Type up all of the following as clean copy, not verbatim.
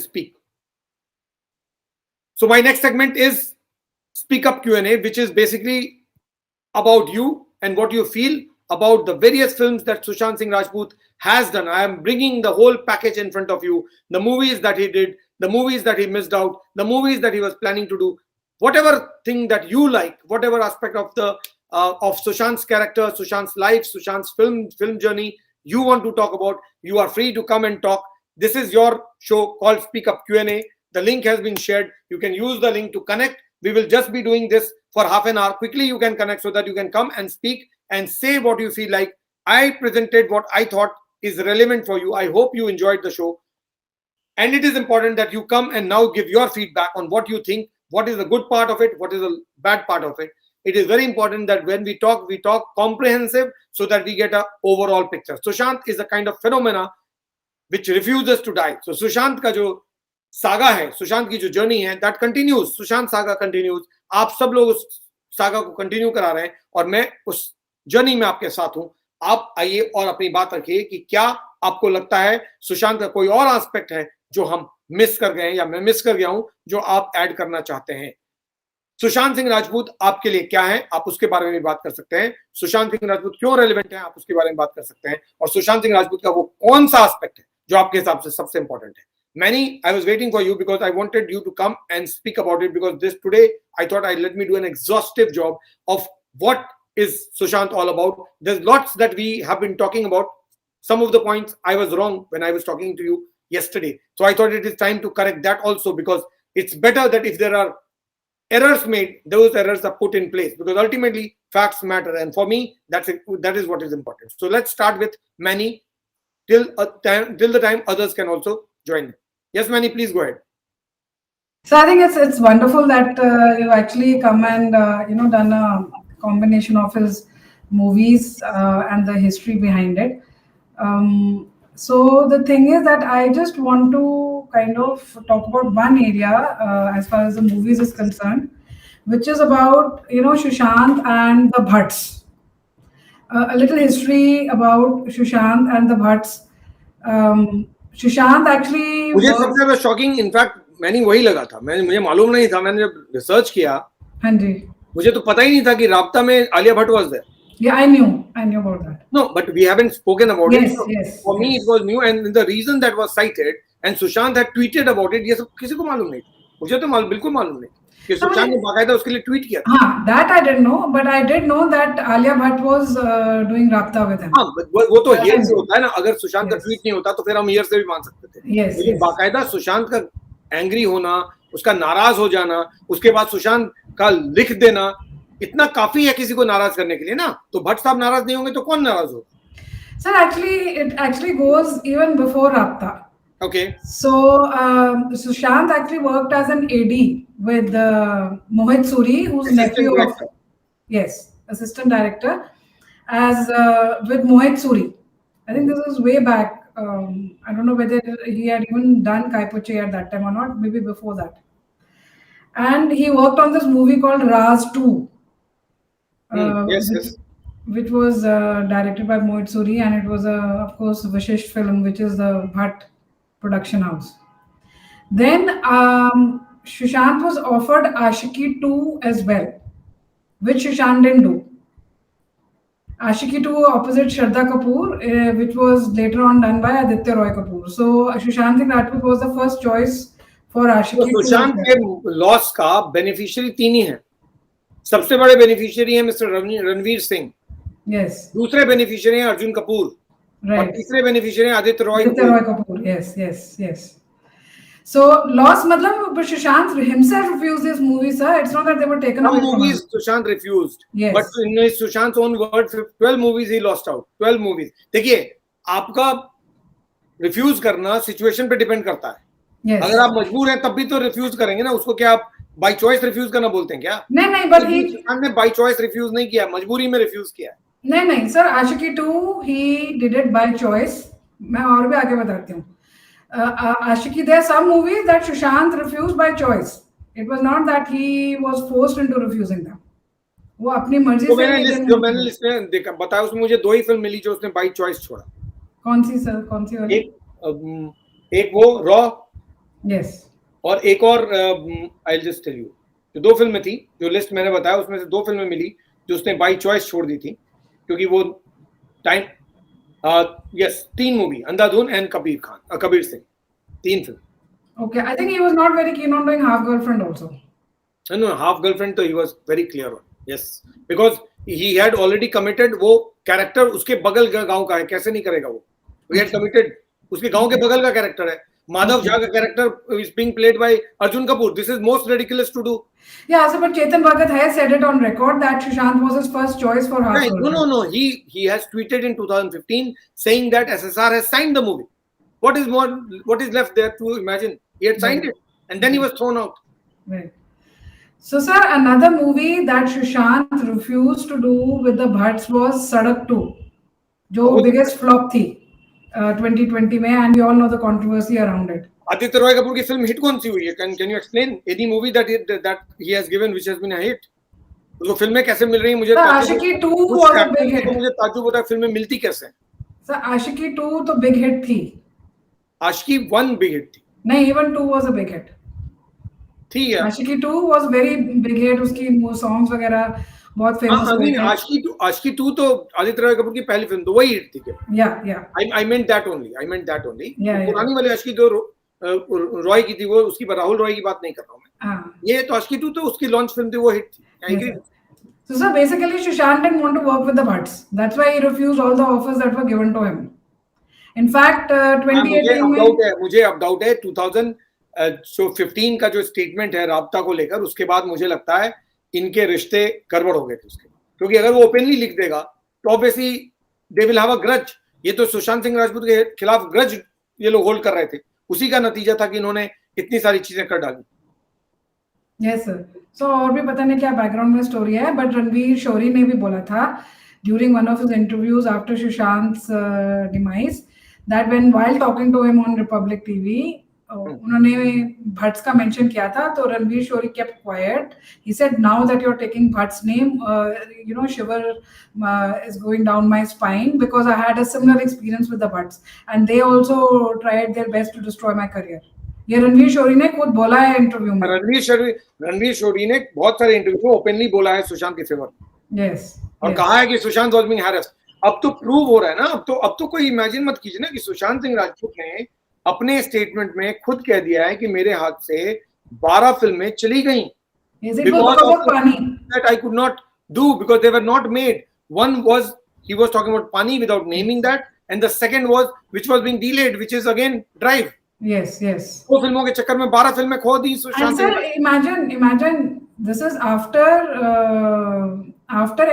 speak. So my next segment is Speak Up Q&A, which is basically about you and what you feel about the various films that Sushant Singh Rajput has done. I am bringing the whole package in front of you. The movies that he did, the movies that he missed out, the movies that he was planning to do, whatever thing that you like, whatever aspect of the of Sushant's character, Sushant's life, Sushant's film journey you want to talk about, you are free to come and talk. This is your show called Speak Up Q&A. The link has been shared. You can use the link to connect. We will just be doing this for half an hour. Quickly you can connect so that you can come and speak and say what you feel like. I presented what I thought is relevant for you. I hope you enjoyed the show. And it is important that you come and now give your feedback on what you think, what is the good part of it, what is the bad part of it. It is very important that when we talk comprehensive so that we get an overall picture. Sushant is a kind of phenomena which refuses to die. So Sushant का जो saga है, सुशांत की जो journey है, that continues. Sushant saga continues. आप सब लोग उस सागा को कंटिन्यू करा रहे हैं और मैं उस जर्नी में आपके साथ हूं. आप आइए और अपनी बात रखिए कि क्या आपको लगता है सुशांत का कोई और एस्पेक्ट है जो हम मिस कर गए हैं या मैं मिस कर गया हूं जो आप ऐड करना चाहते हैं. सुशांत सिंह राजपूत आपके लिए क्या है, आप उसके बारे में भी बात कर सकते हैं. सुशांत सिंह राजपूत क्यों रेलेवेंट है, आप उसके बारे में बात कर सकते हैं. और सुशांत सिंह राजपूत का वो कौन सा एस्पेक्ट है जो आपके हिसाब से सबसे इंपॉर्टेंट है. Many, I was waiting for you because I wanted you to come and speak about it, because this today I thought let me do an exhaustive job of what is Sushant all about. There's lots that we have been talking about. Some of the points I was wrong when I was talking to you yesterday. So I thought it is time to correct that also, because it's better that if there are errors made, those errors are put in place, because ultimately facts matter. And for me, that is what is important. So let's start with Manny till the time others can also join. Yes, Manny, please go ahead. So I think it's wonderful that you actually come and done a combination of his movies and the history behind it. So the thing is that I just want to kind of talk about one area as far as the movies is concerned, which is about Sushant and the Bhatts. A little history about Sushant and the Bhatts. Sushant actually मुझे सबसे ज्यादा shocking in fact मैंने वही लगा था. मुझे मालूम नहीं था. मैंने जब रिसर्च किया, हाँ जी, मुझे तो पता ही नहीं था कि राब्ता में Alia Bhatt was there. Yeah, I knew about that. No, but we haven't spoken about it. Yes. For me, it was new, and the reason that was cited, and Sushant had tweeted about it. ये सब किसी को मालूम नहीं. मुझे तो बिल्कुल मालूम नहीं कि सुशांत ने बाकायदा उसके लिए ट्वीट किया. हाँ, that I didn't know, but I did know that Alia Bhatt was doing Rabta with him. हाँ, वो तो हियर से होता है ना. अगर सुशांत का ट्वीट नहीं होता तो फिर हम हियर से भी मान सकते थे. लेकिन बाकायदा सुशांत का एंग्री होना, उसका नाराज हो जाना, उसके बाद सुशांत का लिख देना, इतना काफी है किसी को नाराज करने के लिए ना. तो भट्ट साहब नाराज नहीं होंगे तो कौन नाराज होगा? Sir, it actually goes even before Rabta. Okay. So Sushant actually worked as an AD with Mohit Suri, who's nephew of assistant director, as with Mohit Suri. I think this was way back. I don't know whether he had even done Kai Po Che at that time or not. Maybe before that. And he worked on this movie called Raz 2. Which was directed by Mohit Suri, and it was of course Vashisht Film, which is the Bhatt production house. Then Sushant was offered Ashiki 2 as well, which Sushant didn't do. Ashiki 2 opposite Shraddha Kapoor, which was later on done by Aditya Roy Kapoor. So Sushant Singh Rajput was the first choice for Ashiki 2. Sushant के loss का beneficiary तीन ही हैं. सबसे बड़े beneficiary हैं mister Ranveer Singh. Yes. दूसरे beneficiary हैं Arjun Kapoor. Right. और तीसरे बेनिफिशियरी हैं Aditya Roy Kapoor. Yes. So loss matlab Sushant himself refused this movie, sir. It's not that they were taken away from him. movies Sushant refused. Yes. But in Sushant's own words, 12 movies he lost out. 12 movies. देखिए, आपका refuse करना situation पे depend करता है. Yes. अगर आप मजबूर हैं तब भी तो रिफ्यूज करेंगे ना. उसको क्या आप बाय चॉइस रिफ्यूज करना बोलते हैं क्या? नहीं, but सुशांत ने बाय चॉइस रिफ्यूज नहीं किया, मजबूरी में रिफ्यूज किया. नहीं sir, Aashiqui 2 he did it by choice. मैं और भी आगे बताती हूँ. Ashiki, there are some movies that Sushant refused by choice. It was not that he was forced into refusing them. वो अपनी मर्जी से. मैंने लिस्ट में देखा, बताया उसमें मुझे 2 ही फिल्म मिली जो उसने बाय चॉइस छोड़ा. कौन सी सर? कौन सी वाली? एक वो रॉ Yes. और एक और I will just tell you, जो 2 फिल्में थी जो लिस्ट मैंने बताया उसमें से 2 फिल्में मिली जो उसने बाय चॉइस छोड़ दी थी, क्योंकि वो time yes 3 movie, Andhadhun and Kabir Singh, 3 film. Okay, I think he was not very keen on doing Half Girlfriend also. No, Half Girlfriend तो he was very clear on. Yes, because he had already committed. वो character उसके बगल का गांव का है, कैसे नहीं करेगा वो? He had committed. उसके गांव के बगल का कैरेक्टर है. माधव झा का character is being played by Arjun Kapoor. This is most ridiculous to do. Yeah, so but Chetan Bhagat has said it on record that Sushant was his first choice for Half Girlfriend. No. He has tweeted in 2015 saying that SSR has signed the movie. What is more? What is left there to imagine? He had signed it, and then he was thrown out. Right. So, sir, another movie that Sushant refused to do with the Bhatts was Sadak 2, जो biggest flop थी 2020 में, and we all know the controversy around it. Aditya Roy Kapoor की film hit कौन सी हुई है? Can you explain any movie that he has given which has been a hit? उसको फिल्में कैसे मिल रही हैं? मुझे आशिकी 2 was a big hit. मुझे ताज्जुब होता है फिल्में मिलती कैसे हैं? सर आशिकी 2 तो बिग हिट थी. आशिकी 1 बिग हिट थी. नहीं, even 2 was a big hit. थी यार. आशिकी 2 was very big hit. उसकी सॉन्ग्स वगैरह बहुत फेमस हुए थे. आशिकी 2 तो आदित्य रॉय कपूर की पहली फिल्म, तो वही हिट थी क्या? Yeah. I meant that only. Yeah. पुरानी वाली आशिकी 2 रॉय की थी, वो उसकी राहुल रॉय की बात नहीं कर रहा हूँ मैं. ये तो आशिकी 2 तो उसकी लॉन्च फिल्म थी, वो हिट थी. I agree. So, sir, basically, Sushant didn't want to work with the Bhatts. That's why he refused all the offers that were given to him. In fact, 2018 मुझे अब डाउट है 2015 का जो statement है राब्ता को लेकर, उसके बाद मुझे लगता है इनके रिश्ते गड़बड़ हो गए थे उसके बाद, क्योंकि अगर वो ओपनली लिख देगा तो obviously they will have a grudge. ये तो सुशांत सिंह राजपूत के खिलाफ ग्रज ये लोग होल्ड कर रहे थे, उसी का नतीजा था कि इन्होंने इतनी सारी चीजें कर डाली. Yes sir. सो और भी पता नहीं क्या बैकग्राउंड में स्टोरी है, बट रणवीर शोरी ने भी बोला था during one of his interviews after Sushant demise that when while talking to him on Republic TV उन्होंने भट्ट्स का मेंशन किया था, तो Ranvir Shorey kept quiet. He said now that you are taking Bhatts name, you know, shiver is going down my spine because I had a similar experience with the Bhatts and they also tried their best to destroy my career. ये रणवीर शोरी ने खुद बोला है interview में. रणवीर शोरी ने बहुत सारे interview में ओपनली बोला है सुशांत के फेवर. यस. और कहा है कि सुशांत वाज बीइंग हैरेस्ड. अब तो प्रूव हो रहा है ना. अब तो कोई इमेजिन मत कीजिए ना कि सुशांत सिंह राजपूत ने अपने स्टेटमेंट में खुद कह दिया है कि मेरे हाथ से 12 फिल्में चली गई. Because of Pani that I could not do because they were not made. One was he was talking about Pani without naming that, and the second was which was being delayed, which is again Drive. Yes. वो फिल्मों के चक्कर में 12 फिल्में खो दी Sushant. Sir, imagine this is after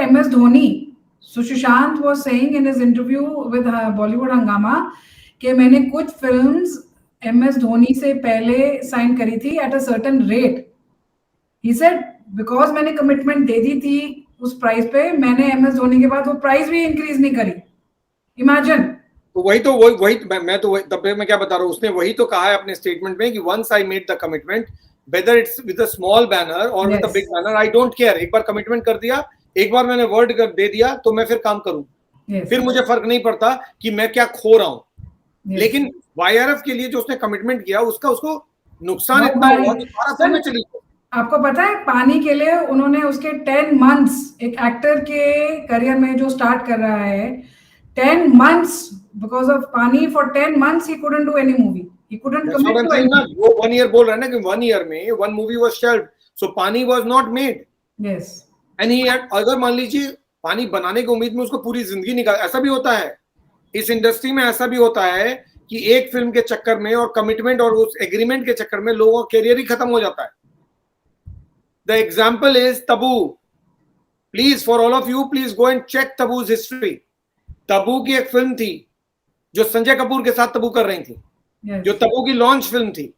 MS Dhoni. So Sushant was saying in his interview with Bollywood Hangama कि मैंने कुछ फिल्म्स MS धोनी से पहले साइन करी थी at a certain rate. He said because मैंने कमिटमेंट दे दी थी उस प्राइस पे, मैंने MS धोनी के बाद वो प्राइस भी इंक्रीज नहीं करी. इमेजिन. तो वही तब मैं क्या बता रहा हूँ, उसने वही तो कहा है अपने स्टेटमेंट में कि once I made the commitment, whether it's with a small banner or with a big banner, I don't care. एक बार कमिटमेंट कर दिया, एक बार मैंने वर्ड दे दिया, तो मैं फिर काम करूँ. फिर मुझे फर्क नहीं पड़ता कि मैं क्या खो रहा हूँ. लेकिन YRF के लिए जो उसने कमिटमेंट किया उसको नुकसान इतना हुआ कि 12 फिल्में चली. आपको पता है पानी के लिए उन्होंने उसके 10 months एक एक्टर के करियर में जो स्टार्ट कर रहा है 10 months because of पानी for 10 months he couldn't do any movie. He couldn't commit to anything. वो 1 year बोल रहा है ना कि 1 year में one movie was shelved, so पानी was not made. Yes. And he had, अगर मान लीजिए पानी बनाने की उम्मीद में उसको पूरी जिंदगी निकाल, ऐसा भी होता है इस इंडस्ट्री में. ऐसा भी होता है कि एक फिल्म के चक्कर में और कमिटमेंट और उस एग्रीमेंट के चक्कर में लोगों का करियर ही खत्म हो जाता है. The example is Tabu. Please for all of you please go and check Tabu's history. Tabu की एक फिल्म थी जो संजय कपूर के साथ तबू कर रही थी, जो तबू की लॉन्च फिल्म थी.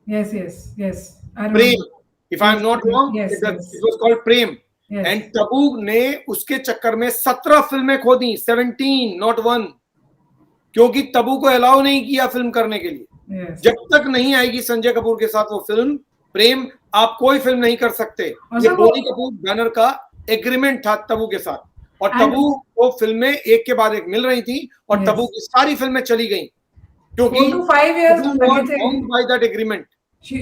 Prem, if I am not wrong, it was called Prem. And Tabu ने उसके चक्कर में 17 फिल्में खो दी, 17 नॉट 1, क्योंकि तबू को अलाउ नहीं किया फिल्म करने के लिए. जब तक नहीं आएगी संजय कपूर के साथ वो फिल्म प्रेम, आप कोई फिल्म नहीं कर सकते. ये बोनी कपूर बैनर का एग्रीमेंट था तबू के साथ, और तबू को फिल्में एक के बाद एक मिल रही थी, और तबू की सारी फिल्में चली गई क्योंकि 4 to 5 years by that agreement. She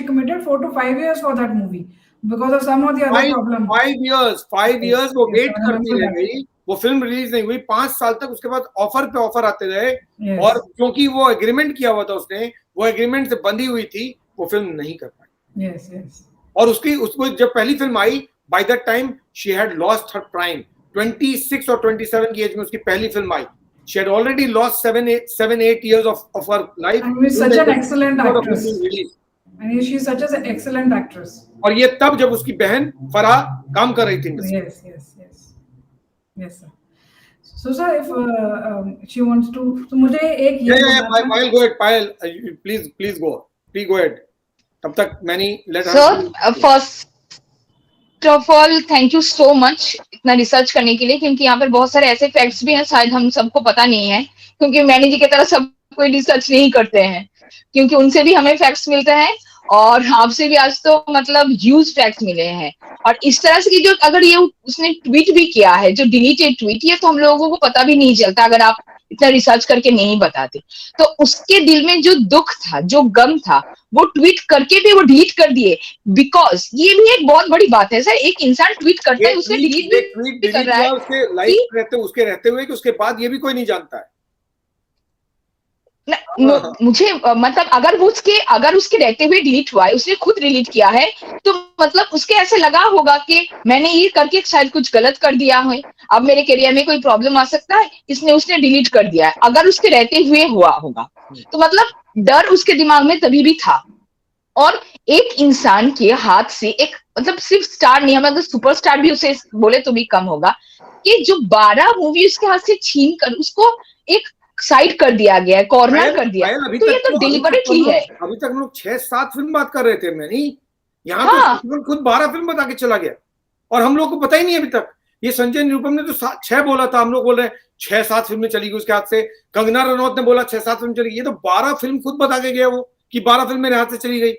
committed 4 to 5 years for that movie because of some of the other problem. 5 years वो Yes, वेट I करती remember रह that. गई, वो फिल्म रिलीज नहीं हुई 5 साल तक, उसके बाद ऑफर पे ऑफर आते रहे, Yes. और क्योंकि वो एग्रीमेंट किया हुआ था उसने, वो एग्रीमेंट से बंधी हुई थी, वो फिल्म नहीं कर पाई। Yes, yes. और उसको जब पहली film I, by that time she had lost her prime, 26 और 27 की एज में उसकी पहली film I. She had already lost 7-8 years of her life. And she's such an excellent actress. And she's such an excellent actress. और ये तब जब उसकी बहन फराह काम कर रही थी। Yes, yes, yes. Yes, sir. So, sir, if she wants to, तो मुझे एक ये Payal, go ahead, Payal, please go ahead. तब तक मैंने let her. Sir, first of all, thank you so much इतना रिसर्च करने के लिए, क्योंकि यहाँ पर बहुत सारे ऐसे फैक्ट्स भी हैं शायद हम सबको पता नहीं है, क्योंकि मैनी जी की तरह सब कोई रिसर्च नहीं करते हैं, क्योंकि उनसे भी हमें फैक्ट्स मिलते हैं और आपसे भी आज तो मतलब ह्यूज फैक्ट्स मिले हैं। और इस तरह से कि जो अगर ये उसने ट्वीट भी किया है, जो डिलीटेड ट्वीट, ये तो हम लोगों को पता भी नहीं चलता अगर आप इतना रिसर्च करके नहीं बताते। तो उसके दिल में जो दुख था, जो गम था, वो ट्वीट करके भी वो डिलीट कर दिए, बिकॉज ये भी एक बहुत बड़ी बात है सर। एक इंसान ट्वीट करता है, उसे डिलीट भी कर रहा है, उसके लाइफ उसके रहते हुए कि उसके बाद ये भी कोई नहीं जानता है। मुझे मतलब अगर उसके रहते हुए डिलीट हुआ है, उसने खुद डिलीट किया है, तो मतलब उसके ऐसे लगा होगा कि मैंने ये करके शायद कुछ गलत कर दिया है, अब मेरे करियर में कोई प्रॉब्लम आ सकता है, इसने उसने डिलीट कर दिया है। अगर उसके रहते हुए हुआ होगा तो मतलब डर उसके दिमाग में तभी भी था। और एक इंसान के हाथ से, एक मतलब सिर्फ स्टार नहीं, हम अगर सुपरस्टार भी उसे बोले तो भी कम होगा, कि जो 12 मूवी उसके हाथ से छीन कर उसको एक साइड कर दिया गया है, कॉर्नर कर दिया, तो ये तो डिलिबरेटली है। अभी तक हम लोग 6-7 फिल्म बात कर रहे थे, मैंने यहाँ तो खुद 12 फिल्म बता के चला गया, और हम लोग को पता ही नहीं अभी तक। ये संजय निरुपम ने तो 6 बोला था, हम लोग बोल रहे हैं 6-7 फिल्में चली गई उसके हाथ से। कंगना रनौत ने बोला 6-7 फिल्म चली गई, ये तो 12 फिल्म खुद बता के गया वो कि 12 फिल्म मेरे हाथ से चली गई,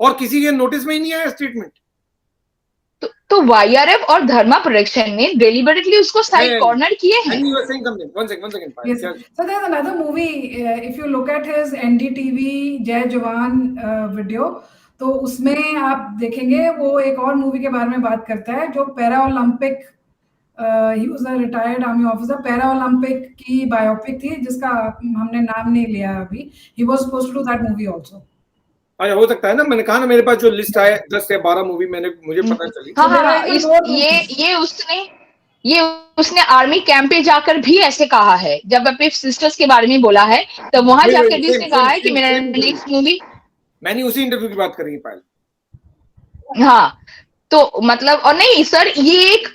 और किसी के नोटिस में ही नहीं आया स्टेटमेंट। तो YRF और धर्मा प्रोडक्शन ने डेलिबरेटली उसको साइड कॉर्नर किए हैं। And you were saying something. One second. Yes. So there's another movie. If you look at his NDTV जय जवान वीडियो, तो उसमें आप देखेंगे वो एक और मूवी के बारे में बात करता है जो para Olympic, he was a retired army officer, para Olympic की बायोपिक थी जिसका हमने नाम नहीं लिया अभी। He was supposed to do that movie also. अच्छा, हो सकता है ना, मैंने कहा ना मेरे पास जो लिस्ट है 10 या 12 मूवी मुझे पता चली। ये उसने आर्मी कैंप पे जाकर भी ऐसे कहा है, जब अपने सिस्टर्स के बारे में बोला है, तो वहां जाकर भी उसने कहा है कि मेरा नेक्स्ट मूवी, मैंने उसी इंटरव्यू की बात कर रही है पायल। हाँ, तो मतलब, और नहीं सर, ये एक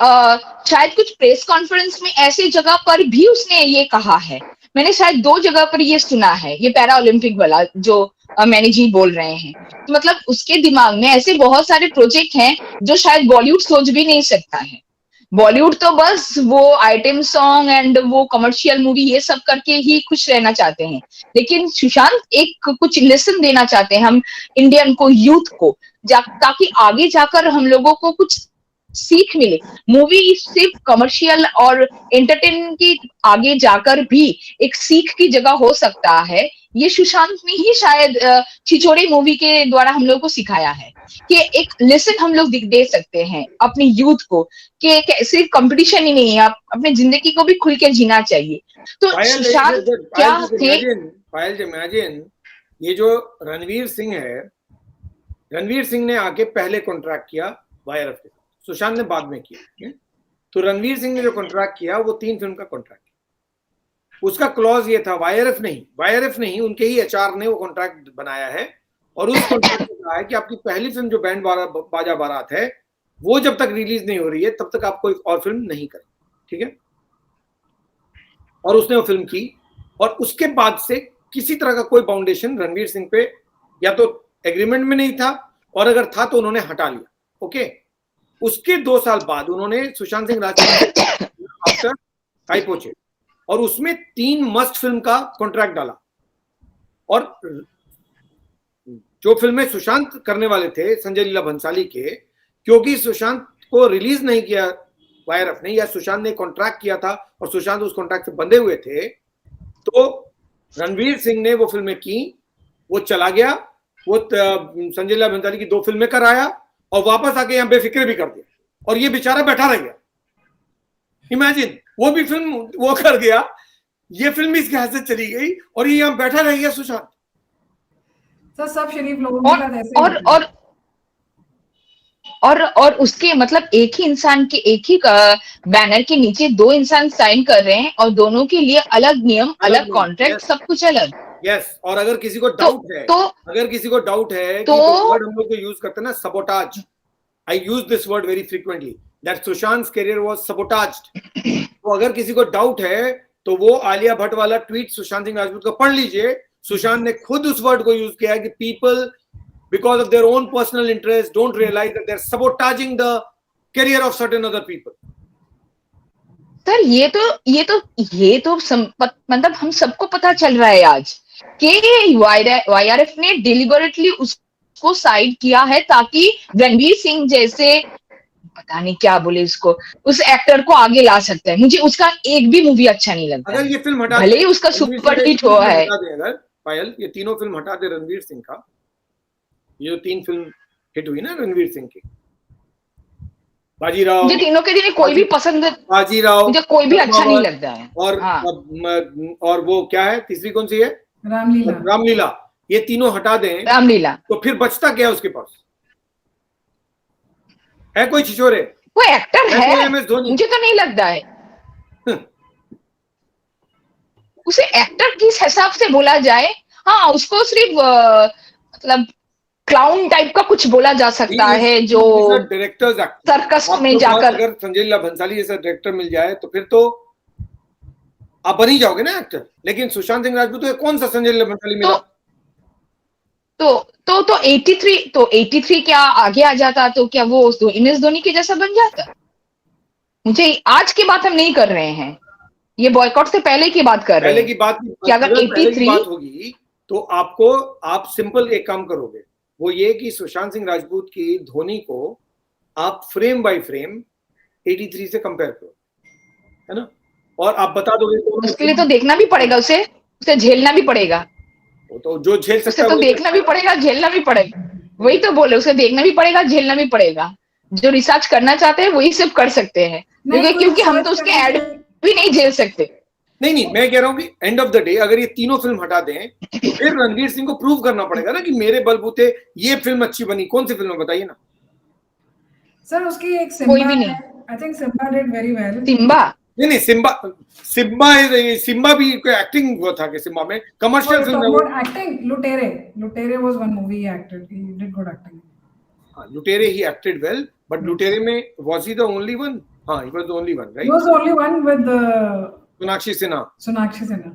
शायद कुछ प्रेस कॉन्फ्रेंस में ऐसी जगह पर भी उसने ये कहा है। मैंने शायद 2 जगह पर ये सुना है, ये पैरा ओलंपिक वाला जो मैनी जी बोल रहे हैं। तो मतलब उसके दिमाग में ऐसे बहुत सारे प्रोजेक्ट हैं जो शायद बॉलीवुड सोच भी नहीं सकता है। बॉलीवुड तो बस वो आइटम सॉन्ग एंड वो कमर्शियल मूवी ये सब करके ही खुश रहना चाहते हैं, लेकिन सुशांत एक कुछ लेसन देना चाहते हैं हम इंडियन को, यूथ को, ताकि आगे जाकर हम लोगों को कुछ सीख मिले। मूवी सिर्फ कमर्शियल और एंटरटेनमेंट की आगे जाकर भी एक सीख की जगह हो सकता है। ये सुशांत ने ही शायद छिछोरे मूवी के द्वारा हम लोग को सिखाया है कि एक लेसन हम लोग दे सकते हैं अपने यूथ को, कि सिर्फ कंपटीशन ही नहीं है, आप अपने जिंदगी को भी खुल के जीना चाहिए। तो सुशांत क्या थे? पायल जी, इमेजिन ये जो रणवीर सिंह है, रणवीर सिंह ने आके पहले कॉन्ट्रैक्ट किया YRF के साथ, सुशांत ने बाद में किया। तो रणवीर सिंह ने जो कॉन्ट्रैक्ट किया वो 3 फिल्म का कॉन्ट्रैक्ट, उसका क्लॉज ये था, YRF नहीं, उनके ही HR ने वो कॉन्ट्रैक्ट बनाया है, और उस कॉन्ट्रैक्ट में कहा है कि आपकी पहली फिल्म जो बैंड बाजा बारात है वो जब तक रिलीज नहीं हो रही है तब तक आप कोई और फिल्म नहीं करें, ठीक है। और उसने वो फिल्म की, और उसके बाद से किसी तरह का कोई फाउंडेशन रणवीर सिंह पे या तो एग्रीमेंट में नहीं था, और अगर था तो उन्होंने हटा लिया, ओके। उसके 2 साल बाद उन्होंने सुशांत सिंह राजपूत आफ्टर आई पोचे, और उसमें 3 मस्ट फिल्म का कॉन्ट्रैक्ट डाला, और जो फिल्में सुशांत करने वाले थे संजय लीला भंसाली के, क्योंकि सुशांत को रिलीज नहीं किया YRF ने, या सुशांत ने कॉन्ट्रैक्ट किया था और सुशांत उस कॉन्ट्रैक्ट से बंधे हुए थे, तो रणवीर सिंह ने वो फिल्में की, वो चला गया, वो संजय लीला भंसाली की 2 फिल्में कर आया और वापस आके यहाँ बेफिक्र भी कर दिया, और ये बेचारा बैठा रह गया। इमेजिन, वो भी फिल्म वो कर गया, ये फिल्म इसके हाथ से चली गई और ये यहाँ बैठा रह गया सुशांत। सर सब शरीफ लोगों के साथ ऐसे और ही होता है। और उसके मतलब एक ही इंसान के एक ही बैनर के नीचे 2 इंसान साइन कर रहे हैं और दोनों के लिए अलग नियम, अलग कॉन्ट्रैक्ट, yes. सब कुछ अलग। यस, और अगर किसी को डाउट है, अगर किसी को डाउट है कि वर्ड हम लोग जो यूज करते हैं ना, sabotage, I use this word very frequently, that Sushant career was sabotaged. तो अगर किसी को डाउट है तो वो आलिया भट्ट वाला ट्वीट सुशांत सिंह राजपूत का पढ़ लीजिए। सुशांत ने खुद उस वर्ड को यूज किया है कि people because of their own personal interest don't realize that they're sabotaging the career of certain other people. Sir ये तो मतलब हम सबको पता चल रहा है आज कि YRF ने डिलिबरेटली उसको साइड किया है ताकि रणवीर सिंह जैसे, पता नहीं क्या बोले उसको, उस एक्टर को आगे ला सकता है। मुझे उसका एक भी मूवी अच्छा नहीं लगता। अगर ये फिल्म हटा भले ही उसका सुपर हिट हुआ है। अगर पायल ये तीनों फिल्म हटा दे रणवीर सिंह का, ये 3 फिल्म हिट हुई ना रणवीर सिंह की, बाजीराव, मुझे तीनों के दिन कोई भी पसंद, बाजीराव मुझे कोई भी अच्छा नहीं लगता है। और हाँ। और वो क्या है तीसरी, कौन सी है? रामलीला। रामलीला। ये तीनों हटा दें रामलीला, तो फिर बचता क्या है उसके पास? है कोई छिछोरे? वो एक्टर है, MS धोनी? मुझे तो नहीं लगता है। उसे एक्टर किस हिसाब से बोला जाए? हाँ, उसको सिर्फ मतलब क्लाउन टाइप का कुछ बोला जा सकता है, जो डायरेक्टर्स सर्कस में जाकर। अगर संजय लीला भंसाली जैसा डायरेक्टर मिल जाए तो फिर तो आप बन ही जाओगे ना एक्टर। लेकिन सुशांत सिंह राजपूत को कौन सा संजय लीला भंसाली मिला? तो 83 क्या आगे आ जाता तो क्या वो MS धोनी के जैसा बन जाता? मुझे आज की बात हम नहीं कर रहे हैं, ये बॉयकॉट से पहले की बात कर रहे हैं। पहले की बात कि अगर 83 बात होगी तो आप सिंपल एक काम करोगे, वो ये कि सुशांत सिंह राजपूत की धोनी को आप फ्रेम बाय फ्रेम 83 से कंपेयर करो, है ना, और आप बता दोगे। उसके लिए तो देखना भी पड़ेगा, उसे झेलना भी पड़ेगा। तो जो झेल सकता है तो देखना भी पड़ेगा, झेलना भी पड़ेगा। वही तो बोले, उसे देखना भी पड़ेगा, झेलना भी पड़ेगा। जो रिसर्च करना चाहते हैं वही सिर्फ कर सकते हैं, क्योंकि हम तो उसके ऐड भी नहीं झेल सकते। नहीं, मैं कह रहा हूँ कि एंड ऑफ द डे अगर ये तीनों फिल्म हटा दें तो फिर रणवीर सिंह को प्रूव करना पड़ेगा ना कि मेरे बलबूते ये फिल्म अच्छी बनी। कौन सी फिल्म बताइए ना सर? उसकी एक कोई भी नहीं। I think Simmba did very well. Simmba नहीं, सिम्बा भी कोई एक्टिंग हुआ था कि सिम्बा में कमर्शियल फिल्म है वो। Acting Lutere was one movie he acted, he did good acting. हां, Lutere he acted well, but Lutere में was he the only one? हां, he was the only one, right? He was the only one with Sonakshi Sinha.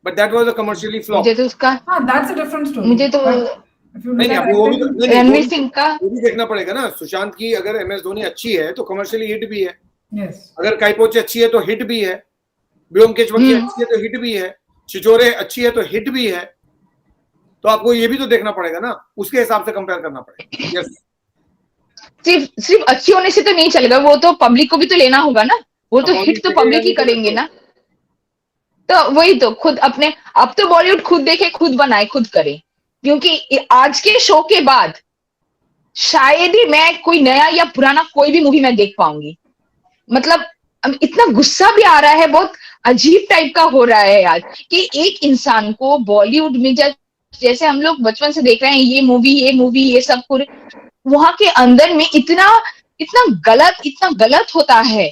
But that was a commercially flop. मुझे तो उसका, that's a different story. मुझे तो नहीं, वो भी रणवीर सिंह का वो भी देखना पड़ेगा ना। सुशांत की अगर MS धोनी अच्छी है तो कमर्शियली हिट भी है। Yes. अगर काइपोचे अच्छी है तो हिट भी है, ब्योमकेश अच्छी है तो हिट भी है, छिछोरे अच्छी है तो हिट भी है। तो आपको ये भी तो देखना पड़ेगा ना, उसके हिसाब से कंपेयर करना पड़ेगा। यस, सिर्फ अच्छी होने से तो नहीं चलेगा, वो तो पब्लिक को भी तो लेना होगा ना। वो तो हिट तो पब्लिक ही करेंगे ना। तो वही तो खुद अपने, अब तो बॉलीवुड खुद देखे, खुद बनाए, खुद करे। क्योंकि आज के शो के बाद शायद ही मैं कोई नया या पुराना कोई भी मूवी मैं देख पाऊंगी। मतलब इतना गुस्सा भी आ रहा है, बहुत अजीब टाइप का हो रहा है आज कि एक इंसान को बॉलीवुड में जैसे हम लोग बचपन से देख रहे हैं ये मूवी ये सब पूरे, वहां के अंदर में इतना गलत होता है।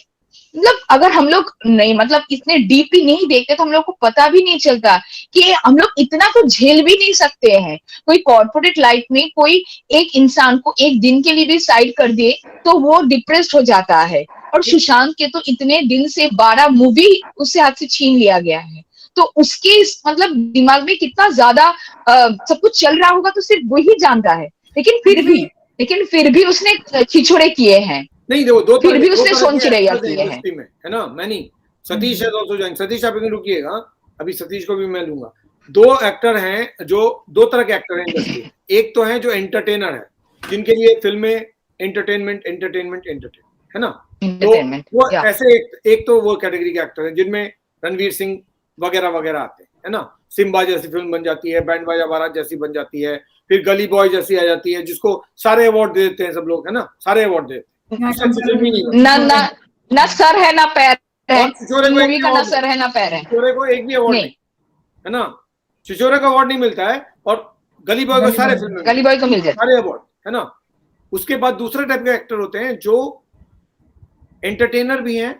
मतलब अगर हम लोग नहीं, मतलब इतने डीपली नहीं देखते तो हम लोग को पता भी नहीं चलता कि हम लोग इतना तो झेल भी नहीं सकते हैं। कोई कॉर्पोरेट लाइफ में कोई एक इंसान को एक दिन के लिए भी साइड कर दे तो वो डिप्रेस्ड हो जाता है। और सुशांत के तो इतने दिन से 12 मूवी उससे हाथ से छीन लिया गया है, तो उसके मतलब दिमाग में कितना ज्यादा सब कुछ चल रहा होगा तो सिर्फ वही जानता है। लेकिन फिर भी उसने छिछोरे किए हैं। नहीं, दो फिर भी उसने सोच रही है ना। मैं नहीं, सतीश है दोस्तों जाएंगे। सतीश आप रुकिएगा, अभी सतीश को भी मैं लूंगा। 2 एक्टर हैं जो 2 तरह के एक्टर हैं इंडस्ट्री। एक तो है जो एंटरटेनर है, जिनके लिए फिल्में एंटरटेनमेंट है ना। तो वो ऐसे एक तो वो कैटेगरी के एक्टर हैं जिनमें रणवीर सिंह वगैरह आते हैं, है ना। सिम्बा जैसी फिल्म बन जाती है, बैंड बाजा बारात जैसी बन जाती है, फिर गली बॉय जैसी आ जाती है जिसको सारे अवार्ड दे देते हैं सब लोग, है ना, सारे अवार्ड देते हैं। उसका कुछ भी नहीं हुआ। ना ना ना सर है ना पैर है, और छिछोरे को एक मूवी भी का ना award सर है ना पैर है। छिछोरे को एक भी अवार्ड नहीं। नहीं, है ना, छिछोरे का अवार्ड नहीं मिलता है, और गली बॉय को गली सारे बॉय। फिल्म गली बॉय को मिल जाए। सारे अवार्ड, है ना। उसके बाद दूसरे टाइप के एक्टर होते हैं जो एंटरटेनर भी हैं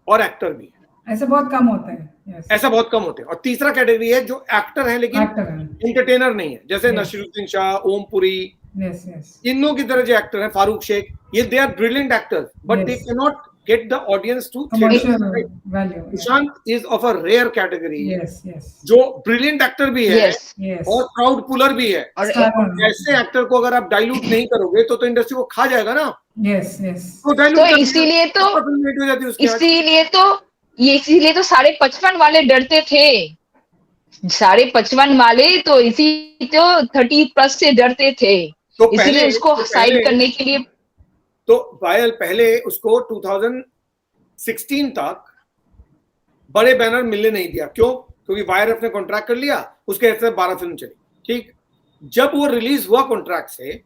और एक्टर भी हैं, ऐसे बहुत कम होते हैं। Yes. ऐसा बहुत कम होते हैं। और तीसरा कैटेगरी है जो एक्टर है लेकिन Actor हैं। एंटरटेनर नहीं है, जैसे Yes. Naseeruddin Shah, Om Puri, Yes, yes. इनों की तरह जो एक्टर हैं, फारूक शेख, ये they are brilliant actors but they Yes. Cannot get the audience to Commercial theatre. value. Yeah. Sushant is of a rare category, Yes, yes. जो ब्रिलियंट एक्टर भी है यस Yes. और crowd puller भी है। और Star. ऐसे actor को अगर आप डाइल्यूट नहीं करोगे तो इंडस्ट्री को खा जाएगा ना। Yes, yes. तो तो dilute इसीलिए तो हो जाती है उसकी आज। इसीलिए तो 55 वाले डरते थे। 55 वाले तो इसी तो 30+ से डरते थे, तो इसीलिए उसको तो साइड पहले- करने के लिए। तो पायल पहले उसको 2016 तक बड़े बैनर मिलने नहीं दिया। क्यों? क्योंकि वायरएफ ने कॉन्ट्रैक्ट कर लिया, उसके ऐसे 12 फिल्म चली। ठीक, जब वो रिलीज हुआ कॉन्ट्रैक्ट से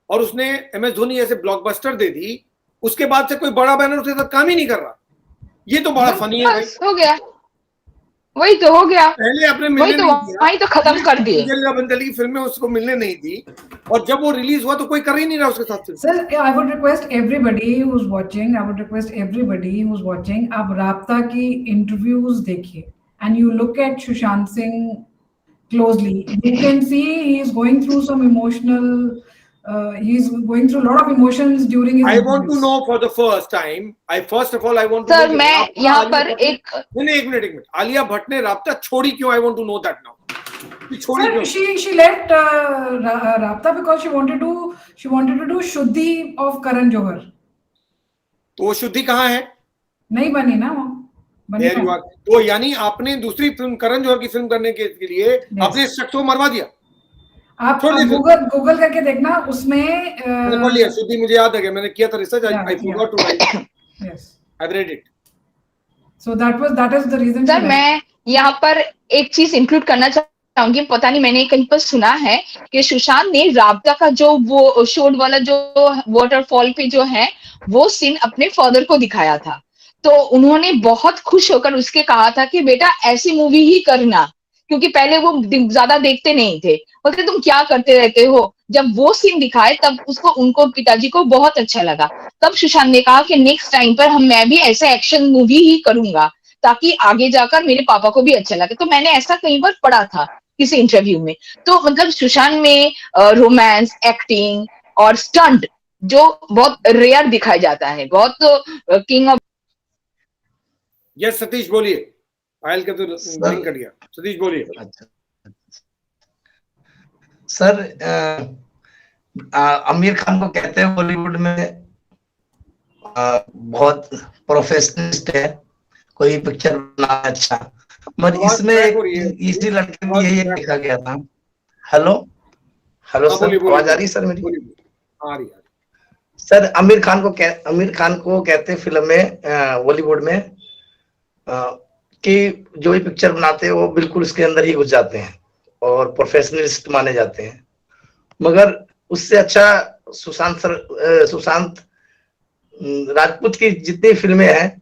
और उसने MS धोनी जैसे ब्लॉकबस्टर दे दी, उसके बाद से कोई बड़ा बैनर उसके साथ काम ही नहीं कर रहा। ये तो बड़ा फनी है भाई। बस हो गया, वही तो हो गया, पहले आपने वही मिलने तो नहीं दिया, वही तो खत्म कर दिए। लीला बंदली की फिल्में उसको मिलने नहीं दी, और जब वो रिलीज हुआ तो कोई कर ही नहीं रहा उसके साथ film. Sir, I would request everybody who's watching, आप राब्ता की इंटरव्यूज देखिए and you look at Sushant Singh closely. You can see he's going through some he's going through a lot of emotions during his I want to interviews. know for the first time. First of all, I want to sir know. मैं यहाँ पर एक एक minute Alia Bhatt ने राब्ता छोड़ी क्यों? I want to know that now. छोड़ी Sir, क्यों? she left Rabta because she wanted to do Shuddhi of Karan Johar. तो वो शुद्धि कहाँ है? नहीं बनी ना वो, बनी There you are. तो यानी आपने दूसरी फिल्म करण जौहर की फिल्म करने के लिए अपने इस शख्स को मरवा दिया। आप गूगल करके देखना, उसमें मैंने पढ़ लिया शुद्धि, मुझे याद है, मैंने किया था research. I forgot to write. Yes. I've read it. So that is the reason. Sir मैं यहाँ पर एक चीज इंक्लूड करना चाहूंगी, पता नहीं मैंने कहीं पर सुना है कि सुशांत ने राब्ता का जो वो शोड वाला जो वाटरफॉल पे जो है वो सीन अपने फादर को दिखाया था, तो उन्होंने बहुत खुश होकर उसके कहा था कि बेटा ऐसी मूवी ही करना, क्योंकि पहले वो ज्यादा देखते नहीं थे, बोलते तुम क्या करते रहते हो। जब वो सीन दिखाए तब उनको पिताजी को बहुत अच्छा लगा। तब सुशांत ने कहा कि नेक्स्ट टाइम पर मैं भी ऐसे एक्शन मूवी ही करूंगा ताकि आगे जाकर मेरे पापा को भी अच्छा लगे। तो मैंने ऐसा कई बार पढ़ा था किसी इंटरव्यू में। तो मतलब सुशांत में रोमांस, एक्टिंग और स्टंट जो बहुत रेयर दिखाया जाता है, बहुत किंग ऑफ। यस सतीश बोलिए, पायल के तो नहीं कर दिया। सतीश बोलिए। सर आमिर खान को कहते हैं बॉलीवुड में बहुत प्रोफेशनलिस्ट है, कोई पिक्चर बना अच्छा, मगर इसमें इसी लड़के में यही देखा गया था। हेलो सर, आवाज आ रही है सर मेरी? आ रही है सर। आमिर खान को कहते हैं फिल्म में बॉलीवुड में कि जो भी पिक्चर बनाते हैं वो बिल्कुल उसके अंदर ही घुस जाते हैं और प्रोफेशनलिस्ट माने जाते हैं, मगर उससे अच्छा सुशांत राजपूत की जितनी फिल्में हैं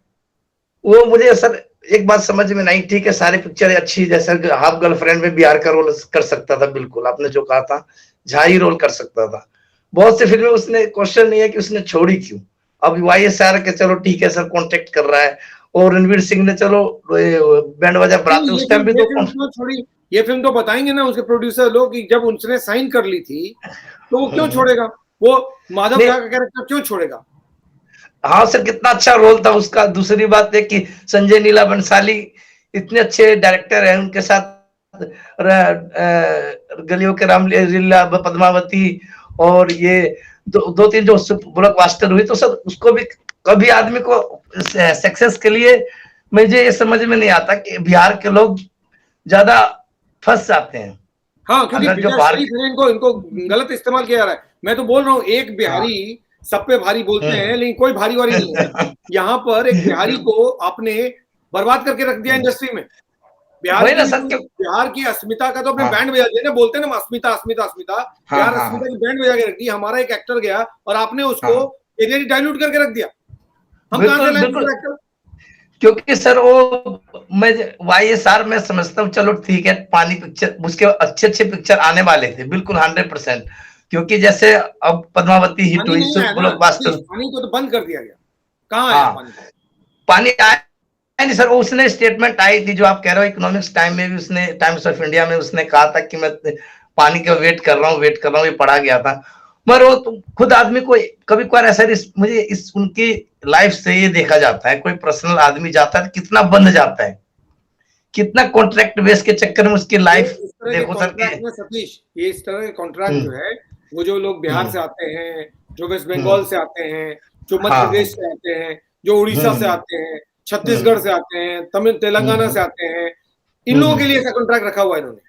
वो मुझे सर एक बात समझ में नहीं। ठीक है, सारी पिक्चरें अच्छी, जैसे हाफ गर्लफ्रेंड में बिहार का रोल कर सकता था, बिल्कुल आपने जो कहा था झाई रोल कर सकता था। बहुत सी फिल्में उसने, क्वेश्चन नहीं है कि उसने छोड़ी क्यों। अब YSR के चलो ठीक है सर कॉन्टेक्ट कर रहा है, और रणवीर सिंह ने चलो बैंड बजा बराते उस टाइम भी तो छोड़ी। ये फिल्म तो बताएंगे ना उसके प्रोड्यूसर लोग कि जब उसने साइन कर ली थी तो वो क्यों छोड़ेगा, वो माधव झा का कैरेक्टर क्यों छोड़ेगा। हाँ सर, कितना अच्छा रोल था उसका। दूसरी बात है कि संजय लीला बंसाली इतने अच्छे डायरेक्टर हैं, उनके साथ गलियों के रामलीला, पद्मावती और ये दो तीन जो ब्लॉकबस्टर हुई, तो सर उसको भी कभी आदमी को सक्सेस के लिए मुझे ये समझ में नहीं आता कि बिहार के लोग ज्यादा फंस जाते हैं। हाँ, क्योंकि इनको गलत इस्तेमाल किया जा रहा है। मैं तो बोल रहा हूँ एक बिहारी सब पे भारी बोलते हैं लेकिन कोई भारी वारी नहीं है। यहाँ पर एक बिहारी को आपने बर्बाद करके रख दिया इंडस्ट्री में। वही ना सर, बिहार की अस्मिता का तो अपने हाँ। बैंड बजा दिया ना, बोलते हैं ना अस्मिता अस्मिता अस्मिता, हाँ, बिहार हाँ, अस्मिता की बैंड बजा के रख दी। हमारा एक एक्टर गया और आपने उसको हाँ। एरिया डाइल्यूट करके रख दिया। हम कहां से बिल्कुल लाएंगे बिल्कुल, एक्टर? क्योंकि सर वो मैं YSR में समझता हूँ, चलो ठीक है, पानी पिक्चर उसके अच्छे अच्छे पिक्चर आने वाले थे बिल्कुल 100%, क्योंकि जैसे अब पद्मावती हिट पानी हुई, नहीं आया ना, ब्लॉकबस्टर। पानी को तो बंद कर दिया गया। कहाँ आया हाँ, पानी? पानी आया नहीं सर, उसने स्टेटमेंट आई थी जो आप कह रहे हो, इकोनॉमिक्स टाइम में भी उसने, टाइम्स ऑफ इंडिया में उसने कहा था कि मैं पानी का वेट कर रहा हूँ, ये पढ़ा गया था। मगर वो तो खुद आदमी को कभी कभार ऐसा मुझे इस उनकी लाइफ से ये देखा जाता है, कोई पर्सनल आदमी जाता है कितना बंध जाता है, कितना कॉन्ट्रैक्ट बेस के चक्कर में उसकी लाइफ देखो सर कि सतीश, ये इस तरह के कॉन्ट्रैक्ट जो है, वो जो लोग बिहार से आते हैं, जो वेस्ट बंगाल से आते हैं, जो मध्य प्रदेश से आते हैं, जो उड़ीसा से आते हैं, छत्तीसगढ़ से आते हैं, तमिल तेलंगाना से आते हैं, इन लोगों के लिए ऐसा कॉन्ट्रैक्ट रखा हुआ है इन्होंने।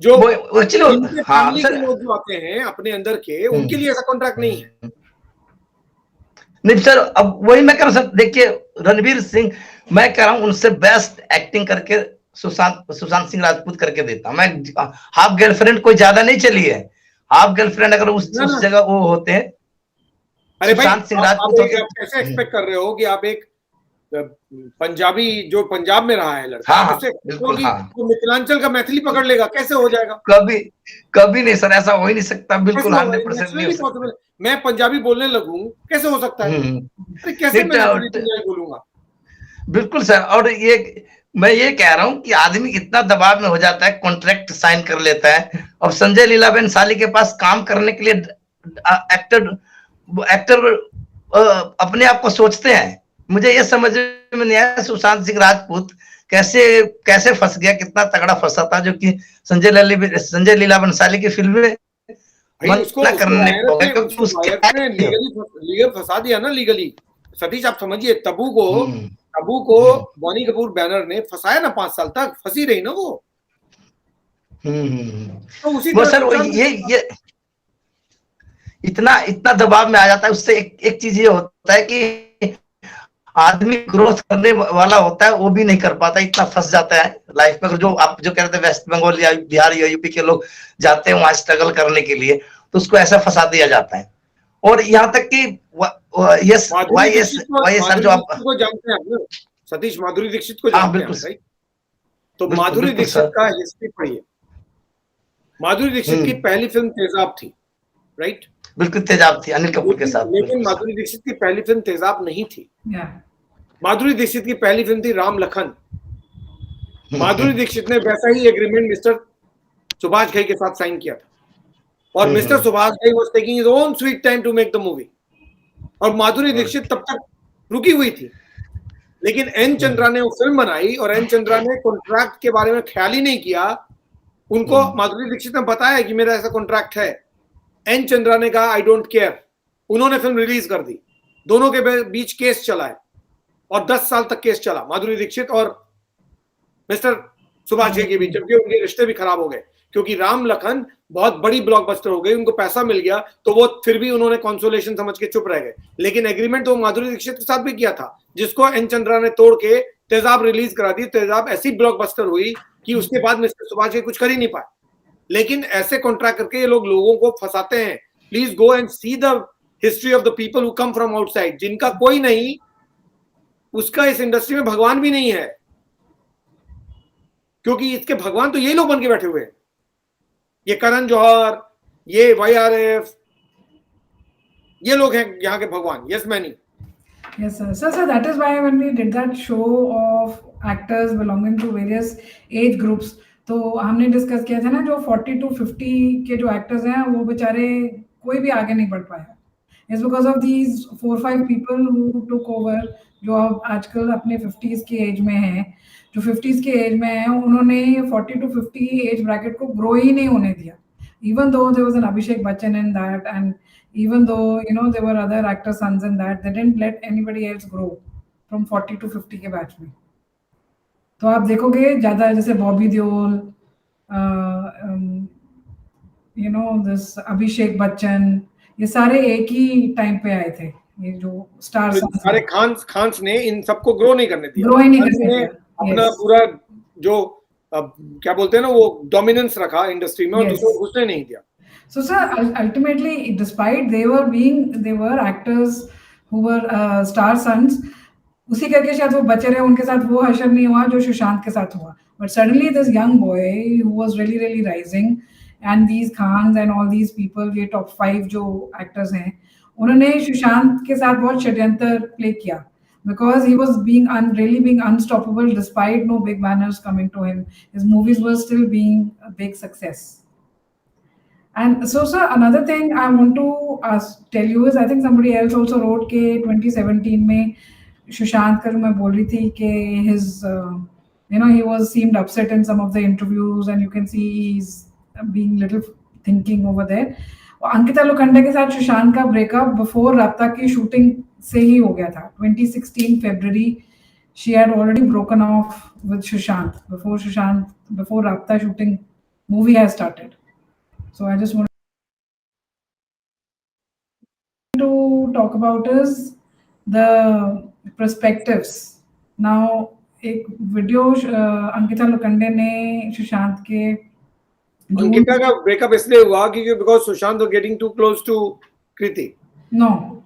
जो इनके फैमिली के लोग जो आते हैं अपने अंदर के, उनके लिए ऐसा कॉन्ट्रैक्ट नहीं है। नहीं सर, अब वही मैं कह रहा हूँ सर, देखिए रणवीर सिंह, मैं कह रहा हूँ उनसे बेस्ट एक्टिंग करके सुशांत सिंह राजपूत करके देता। मैं हाफ गर्लफ्रेंड कोई ज्यादा नहीं चली है, हाफ गर्लफ्रेंड अगर उस जगह वो होते हैं, अरे भाई, सुशांत सिंह राजपूत आप कैसे एक्सपेक्ट कर रहे हो कि आप एक पंजाबी जो पंजाब में रहा है लड़का, हाँ, उससे बिल्कुल, वो मिथिलांचल का मैथिली पकड़ लेगा? कैसे हो जाएगा? कभी नहीं सर, ऐसा हो ही नहीं सकता, बिल्कुल 100% नहीं हो सकता। मैं पंजाबी बोलने लगूं, कैसे हो सकता है? अरे कैसे मैं पंजाबी बोलूंगा? बिल्कुल सर, और ये मैं ये कह रहा हूँ कि आदमी इतना दबाव में हो जाता है, कॉन्ट्रैक्ट साइन कर लेता है। और संजय लीला भंसाली के पास काम करने के लिए एक्टर अपने आप को सोचते हैं। मुझे ये समझ में नहीं आया सुशांत सिंह राजपूत कैसे फंस गया, कितना तगड़ा फंसा था, जो कि संजय लीला भंसाली की फिल्म में लीगल फंसा दिया ना, लीगली। सतीश आप समझिए, तब्बू को बॉनी कपूर बैनर ने फंसाया ना, 5 साल तक फंसी रही ना वो। तो उसी तरह ये इतना दबाव में आ जाता है। उससे एक चीज ये होता है कि आदमी ग्रोथ करने वाला होता है, वो भी नहीं कर पाता, इतना फंस जाता है लाइफ में। जो आप जो कह रहे थे, वेस्ट बंगाल या बिहार या यूपी के लोग जाते हैं वहां स्ट्रगल करने के लिए, तो उसको ऐसा फंसा दिया जाता है। और यहाँ तक कि YSR जो आप जानते हैं सतीश, माधुरी दीक्षित को जानते हैं, तो माधुरी दीक्षित का हिस्ट्री पढ़िए। माधुरी दीक्षित की पहली फिल्म तेजाब थी, राइट? बिल्कुल तेजाब थी, अनिल कपूर के साथ। लेकिन माधुरी दीक्षित की पहली फिल्म तेजाब नहीं थी। माधुरी दीक्षित की पहली फिल्म थी राम लखन। माधुरी दीक्षित ने वैसा ही एग्रीमेंट मिस्टर सुभाष घई के साथ साइन किया था, और mister Subhash Ghai was taking his own sweet time to make the movie, और माधुरी दीक्षित तब तक रुकी हुई थी। लेकिन एन चंद्रा ने वो फिल्म बनाई, और एन चंद्रा ने कॉन्ट्रैक्ट के बारे में ख्याल ही नहीं किया। उनको माधुरी दीक्षित ने बताया कि मेरा ऐसा कॉन्ट्रैक्ट है। एन चंद्रा ने कहा आई डोंट केयर, उन्होंने फिल्म रिलीज कर दी। दोनों के बीच केस चला है, और 10 साल तक केस चला माधुरी दीक्षित और मिस्टर सुभाष घई के बीच, जबकि उनके रिश्ते भी खराब हो गए, क्योंकि राम लखन बहुत बड़ी ब्लॉकबस्टर हो गई, उनको पैसा मिल गया, तो वो फिर भी उन्होंने कंसोलेशन समझ के चुप रह गए। लेकिन एग्रीमेंट तो माधुरी दीक्षित के साथ भी किया था, जिसको एन चंद्रा ने तोड़ के तेजाब रिलीज करा दी। तेजाब ऐसी ब्लॉकबस्टर हुई कि उसके बाद मिस्टर सुभाष घई कुछ कर ही नहीं पाए। लेकिन ऐसे कॉन्ट्रैक्ट करके ये लोग लोगों को फंसाते हैं। Please go and see the history of the people who come from outside, जिनका कोई नहीं, उसका इस इंडस्ट्री में भगवान भी नहीं है, क्योंकि इसके भगवान तो यही लोग बन के बैठे हुए हैं। ये करण जौहर, ये YRF, ये लोग हैं यहाँ के भगवान। Yes many. Yes, sir. So that is why when we did that show of actors belonging to various age groups, तो हमने डिस्कस किया था ना, जो 40 to 50 के जो एक्टर्स हैं, वो बेचारे कोई भी आगे नहीं बढ़ पाया। It's because of these 4-5 people who took over, जो अब आजकल अपने 50s की एज में हैं, जो 50s की एज में हैं, उन्होंने 40 to 50 एज ब्रैकेट को ग्रो ही नहीं होने दिया। Even though there was an Abhishek Bachchan in that, and even though there were other actor sons in that, they didn't let anybody else grow from 40 to 50 के batch में। तो आप देखोगे ज्यादा, जैसे बॉबी देओल, दिस अभिषेक बच्चन, ये सारे एक ही टाइम पे आए थे। ये जो स्टार सारे खान्स ने इन सबको ग्रो नहीं करने दिया। ग्रो ही नहीं करने दिया। अपना पूरा जो क्या बोलते हैं ना, वो डोमिनेंस रखा इंडस्ट्री में और Yes. दूसरों को घुसने नहीं दिया. So, sir, ultimately, despite they were actors who were star sons, उसी करके शायद वो बचे रहे, उनके साथ वो हशर नहीं हुआ जो सुशांत के साथ हुआ. But suddenly this young boy who was really rising, and these Khans and all these people, ये top 5 जो actors हैं, उन्होंने सुशांत के साथ बहुत षड्यंत्र प्ले किया. Because he was really being unstoppable despite no big banners coming to him. His movies were still being a big success. And so, sir, another thing I want to tell you is, I think somebody else also wrote कि 2017 में सुशांत का मैं बोल रही थी कि his, he seemed upset in some of the interviews, and you can see he's being little thinking over there. Ankita Lokhande के साथ सुशांत का ब्रेकअप बिफोर राब्ता की शूटिंग से ही हो गया था. 2016 February, she had already broken off with Sushant before Rabta shooting movie has started. So I just want to talk about is the perspectives. Now, एक वीडियो अंकिता लोखंडे ने सुशांत के अंकिता का ब्रेकअप इसलिए हुआ क्योंकि because Sushant was getting too close to Kriti. No,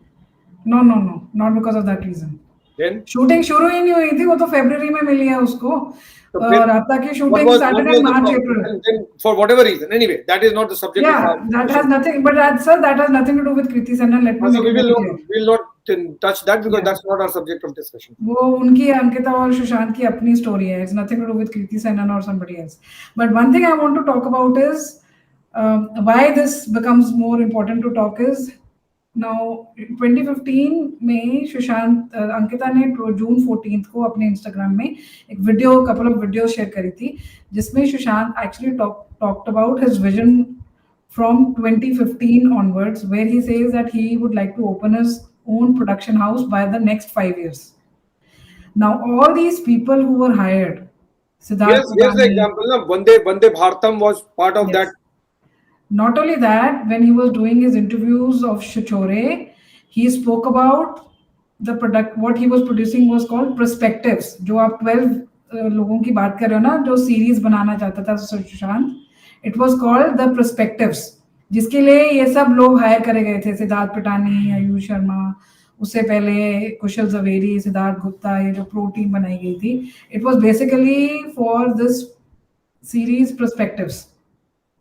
not because of that reason. Then shooting शुरू ही नहीं हुई थी, वो तो फरवरी में मिली है उसको. राब्ता की shooting started in March, April. Then for whatever reason, anyway, that is not the subject. Yeah, that has nothing. But sir, that has nothing to do with Kriti Sanon. Let me So make we it will clear. not touch that because Yeah. that's not our subject of discussion. वो उनकी अंकिता और सुशांत की अपनी story है. It's nothing to do with Kriti Sanon or somebody else. But one thing I want to talk about is why this becomes more important to talk is now 2015 में सुशांत अंकिता ने जून 14 को अपने इंस्टाग्राम में एक couple of videos शेयर करी थी जिसमें Sushant actually talked about his vision from 2015 onwards, where he says that he would like to open his own production house by the next 5 years. Now, all these people who were hired, Siddharth Here's the example. Na, Vande Bharatam was part of that. Not only that, when he was doing his interviews of Shichore, he spoke about the product. What he was producing was called Perspectives. जो आप 12 लोगों की बात कर रहे हो ना, जो series बनाना चाहता था Sushant. It was called the Perspectives, जिसके लिए ये सब लोग हायर करे गए थे. सिद्धार्थ पिटानी, आयुष शर्मा, उससे पहले कुशल जवेरी, सिद्धार्थ गुप्ता, ये जो प्रो टीम बनाई गई थी. It was basically for this series Perspectives.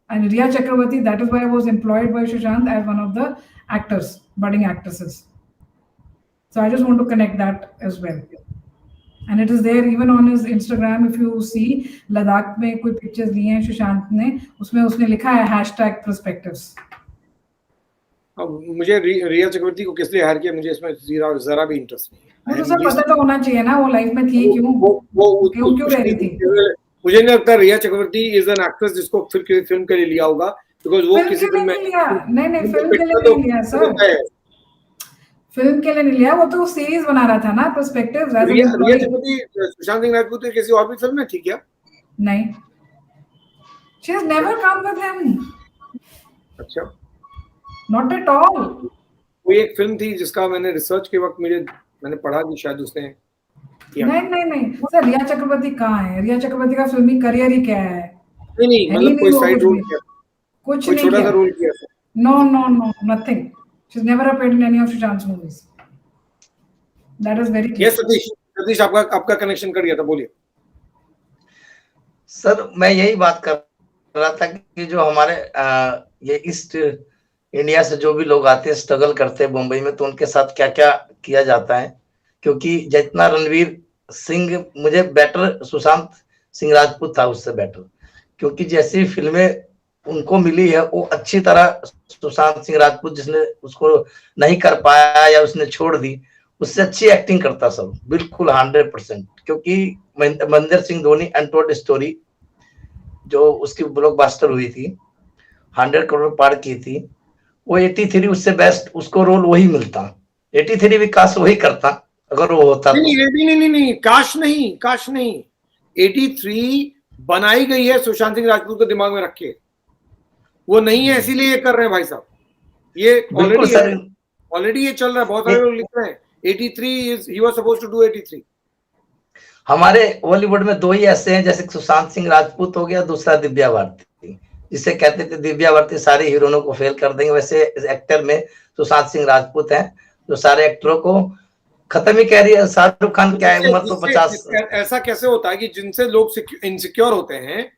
And Riya Chakravarti, that is why I was employed by Sushant as one of the actors, budding actresses. So I just want to connect that as well. And it is there even on his Instagram. If you see, Ladakh में कोई pictures ली हैं सुशांत ने, उसमें उसने लिखा है #perspectives. मुझे रिया चक्रवर्ती को किस लिए हायर किया, मुझे इसमें जरा भी इंटरेस्ट नहीं है. वो तो सब पता तो होना चाहिए ना, वो लाइफ में थी क्यों रह रही थी. मुझे नहीं लगता रिया चक्रवर्ती इज एन एक्ट्रेस जिसको फिल्म के लिए लिया होगा, बिकॉज़ वो किसी फिल्म में नहीं फिल्म के लिए नहीं लिया सर. फिल्म के लिए नहीं लिया, वो तो सीरीज बना रहा था ना, पर्सपेक्टिव्स. रिया चक्रवर्ती सुशांत सिंह राजपूत किसी और भी फिल्म में थी क्या? नहीं, she has never come with him. अच्छा, नॉट एट ऑल. कोई एक फिल्म थी जिसका मैंने रिसर्च के वक्त मैंने पढ़ा कि शायद उसने. नहीं सर, रिया चक्रवर्ती कहाँ है? रिया चक्रवर्ती का फिल्मी करियर ही क्या है? नहीं मतलब कोई साइड रोल किया, कुछ नहीं, छोटा सा रोल किया. No, nothing. She's never appeared in any of Sushant's movies. That is very clear. Yes, Satish आपका कनेक्शन कर गया था, बोलिए. सर मैं यही बात कर रहा था कि जो हमारे ये ईस्ट इंडिया से जो भी लोग आते हैं, स्ट्रगल करते हैं मुंबई में, तो उनके साथ क्या क्या किया जाता है. क्योंकि जितना रणवीर सिंह मुझे बेटर सुशांत सिंह राजपूत था उससे बेटर, क्योंकि जैसी फिल्में उनको मिली है वो अच्छी तरह सुशांत सिंह राजपूत जिसने उसको नहीं कर पाया या उसने छोड़ दी, उससे अच्छी एक्टिंग करता सब, बिल्कुल 100%. क्योंकि महेंद्र सिंह धोनी अनटोल्ड स्टोरी जो उसकी ब्लॉकबस्टर हुई थी, 100 करोड़ पार की थी, वो 83 उससे बेस्ट उसको रोल वही मिलता. 83 भी काश वही करता अगर वो होता. नहीं, काश नहीं. 83 बनाई गई है सुशांत सिंह राजपूत को दिमाग में रख के, वो नहीं है इसीलिए ये कर रहे हैं भाई साहब. ये ऑलरेडी ये चल रहा है, बहुत सारे लोग लिख रहे हैं 83 he was supposed to do 83. हमारे बॉलीवुड में 2 ही ऐसे हैं, जैसे सुशांत सिंह राजपूत हो गया, दूसरा दिव्या भारती, जिसे कहते थे दिव्या भारती सारे हीरोइनों को फेल कर देंगे, वैसे एक्टर में सुशांत सिंह राजपूत हैं जो सारे एक्टरों को खत्म ही कह रही है। शाहरुख खान क्या है, उम्र तो 50। ऐसा कैसे होता है कि जिनसे लोग इनसिक्योर होते हैं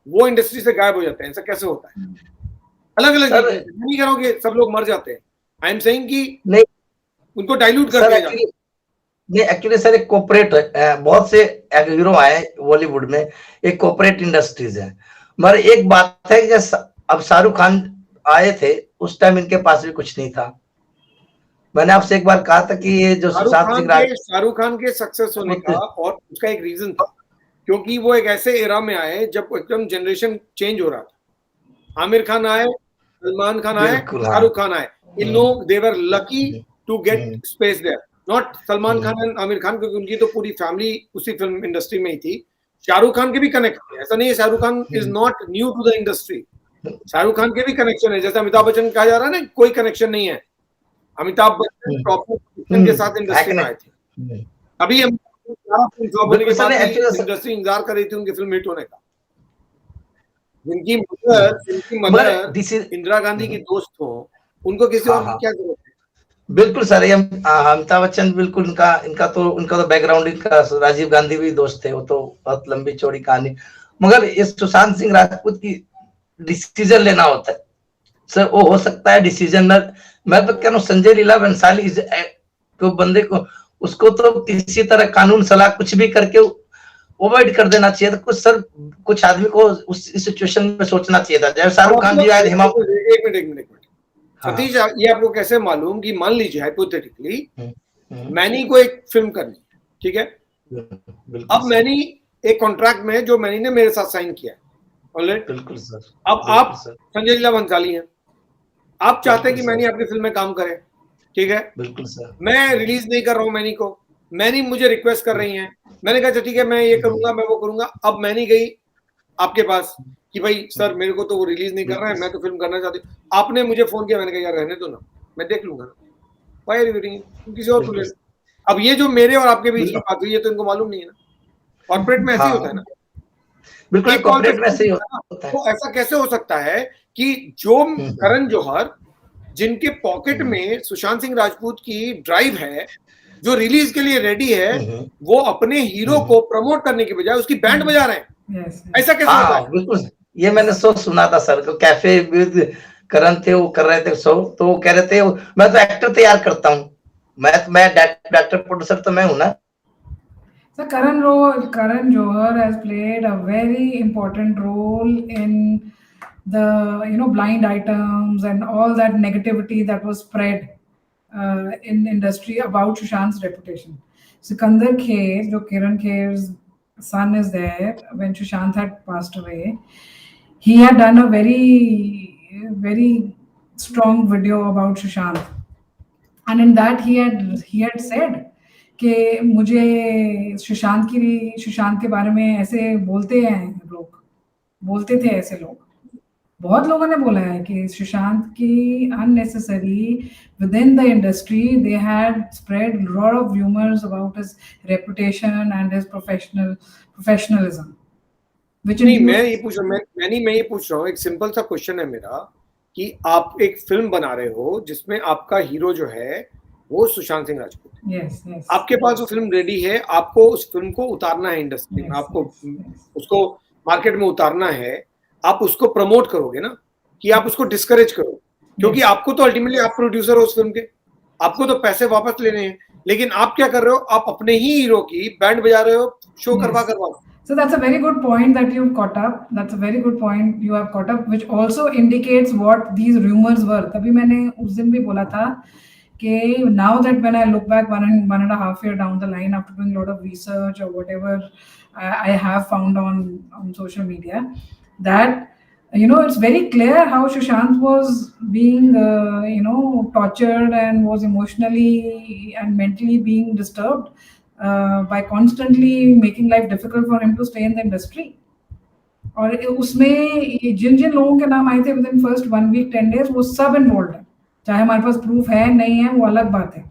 वो इंडस्ट्री से गायब हो जाते हैं? ऐसा कैसे होता है? अलग अलग नहीं कह रहा हूँ कि सब लोग मर जाते हैं, आई एम सेइंग कि नहीं, उनको डाइल्यूट कर दिया जाता है। नहीं एक्चुअली सर, एक कॉर्पोरेट बहुत से हीरो आए बॉलीवुड में, एक कॉर्पोरेट इंडस्ट्रीज है। मगर एक बात है कि अब शाहरुख खान आए थे उस टाइम इनके पास भी कुछ नहीं था। मैंने आपसे एक बार कहा था कि ये जो शाहरुख खान के सक्सेस होने का और उसका एक रीजन था, क्योंकि वो एक ऐसे एरा में आए जब एकदम जनरेशन चेंज हो रहा था। आमिर खान आए, सलमान खान आए, शाहरुख खान आए। इन लोग they were lucky to get space there, not Salman Khan and Aamir Khan, क्योंकि उनकी तो पूरी फैमिली उसी फिल्म इंडस्ट्री में ही थी। शाहरुख खान के भी कनेक्शन है, ऐसा नहीं है Shahrukh Khan is not new to the industry. Shahrukh Khan के भी कनेक्शन है, जैसे अमिताभ बच्चन कहा जा रहा है ना, कोई कनेक्शन नहीं है। अमिताभ बच्चन प्रॉपर के साथ इंडस्ट्री में आए थे। अभी होने के बाद इंडस्ट्री इंतजार कर रही थी उनकी फिल्म हिट होने का। जिनकी मदर इंदिरा गांधी की दोस्त हो, उनको किसी और की क्या जरूरत है? बिल्कुल सर, ये अमिताभ बच्चन बिल्कुल इनका तो बैकग्राउंड, इनका राजीव गांधी भी दोस्त थे, वो तो बहुत लंबी चौड़ी कहानी। मगर इस सुशांत सिंह राजपूत की डिसीजन लेना होता है सर, वो हो सकता है डिसीजन न, मैं तो कह रहा हूँ संजय लीला भंसाली को बंदे को उसको तो किसी तरह कानून सलाह कुछ भी करके अवॉइड कर देना चाहिए था। कुछ आदमी को उस सिचुएशन में सोचना चाहिए था। जब शाहरुख खान जी आए, एक मिनट सतीश, ये आपको कैसे मालूम कि मान लीजिए हाइपोथेटिकली मैनी को एक फिल्म करनी, ठीक है, अब मैनी एक कॉन्ट्रैक्ट में जो मैनी ने मेरे साथ साइन किया, ऑलराइट, बिल्कुल सर। अब आप संजय लीला भंसाली हैं, आप चाहते हैं कि मैनी आपकी फिल्म में काम करे, ठीक है, बिल्कुल सर। मैं रिलीज नहीं कर रहा हूँ मैनी को, मैनी मुझे रिक्वेस्ट कर रही हैं, मैंने कहा ठीक है मैं ये करूंगा, मैं वो करूंगा। अब मैनी गई आपके पास कि भाई सर मेरे को तो वो रिलीज नहीं कर रहा है, मैं तो फिल्म करना चाहती हूँ। आपने मुझे फोन किया, मैंने कहा यार रहने दो ना, मैं देख लूंगा ना, किसी और को ले लो। अब ये जो मेरे और आपके बीच की बात हुई, ये तो इनको मालूम नहीं है ना। कॉर्पोरेट में ऐसे ही होता है ना, बिल्कुल कॉर्पोरेट में ऐसे ही होता है। तो ऐसा कैसे हो सकता है कि जो करण जौहर, जिनके पॉकेट में सुशांत सिंह राजपूत की ड्राइव है, जो रिलीज के लिए रेडी है, वो अपने हीरो को प्रमोट करने की बजाय उसकी बैंड बजा रहे हैं? ऐसा कैसे होता है? बिल्कुल, ये मैंने सुना था सर, कैफे विद करण थे, वो कर रहे थे शो, तो वो कह रहे थे मैं तो एक्टर तैयार करता हूँ, मैं डायरेक्टर प्रोड्यूसर तो मैं हूँ ना। So Karan Johar has played a very important role in the blind items and all that negativity that was spread in industry about Sushant's reputation. Sikandar Kher, jo Kiran Kher's son is there, when Sushant had passed away, he had done a very strong video about Sushant, and in that he had said कि मुझे सुशांत के बारे में ऐसे बोलते थे ऐसे लोग, बहुत लोगों ने बोला है कि सुशांत की unnecessary within the industry they had spread a lot of rumors about his reputation and his professionalism. नहीं, मैं ये पूछ रहा हूँ, एक सिंपल सा क्वेश्चन है मेरा कि आप एक फिल्म बना रहे हो जिसमें आपका हीरो जो है वो सुशांत सिंह राजपूत, yes. आपके पास वो फिल्म रेडी है, आपको उस फिल्म को उतारना है इंडस्ट्री में, आपको उसको मार्केट में उतारना है, आप उसको प्रमोट करोगे ना, कि आप उसको डिस्करेज करो, क्योंकि आपको तो अल्टीमेटली आप प्रोड्यूसर हो उस फिल्म के, आपको तो पैसे वापस लेने हैं, लेकिन आप क्या कर रहे हो, आप अपने ही हीरो की बैंड बजा रहे हो, शो करवा। So that's a very good point that you've caught up. Which also indicates what these rumors were. तभी मैंने उस दिन भी बोला था कि now that when I look back 1.5 year down the line, after doing a lot of research or whatever I have found on social media, that it's very clear how Sushant was being tortured and was emotionally and mentally being disturbed by constantly making life difficult for him to stay in the industry. और उसमें जिन लोगों के नाम आए थे within first 1 week 10 days, वो सब involve है, चाहे हमारे पास प्रूफ है नहीं है वो अलग बात है।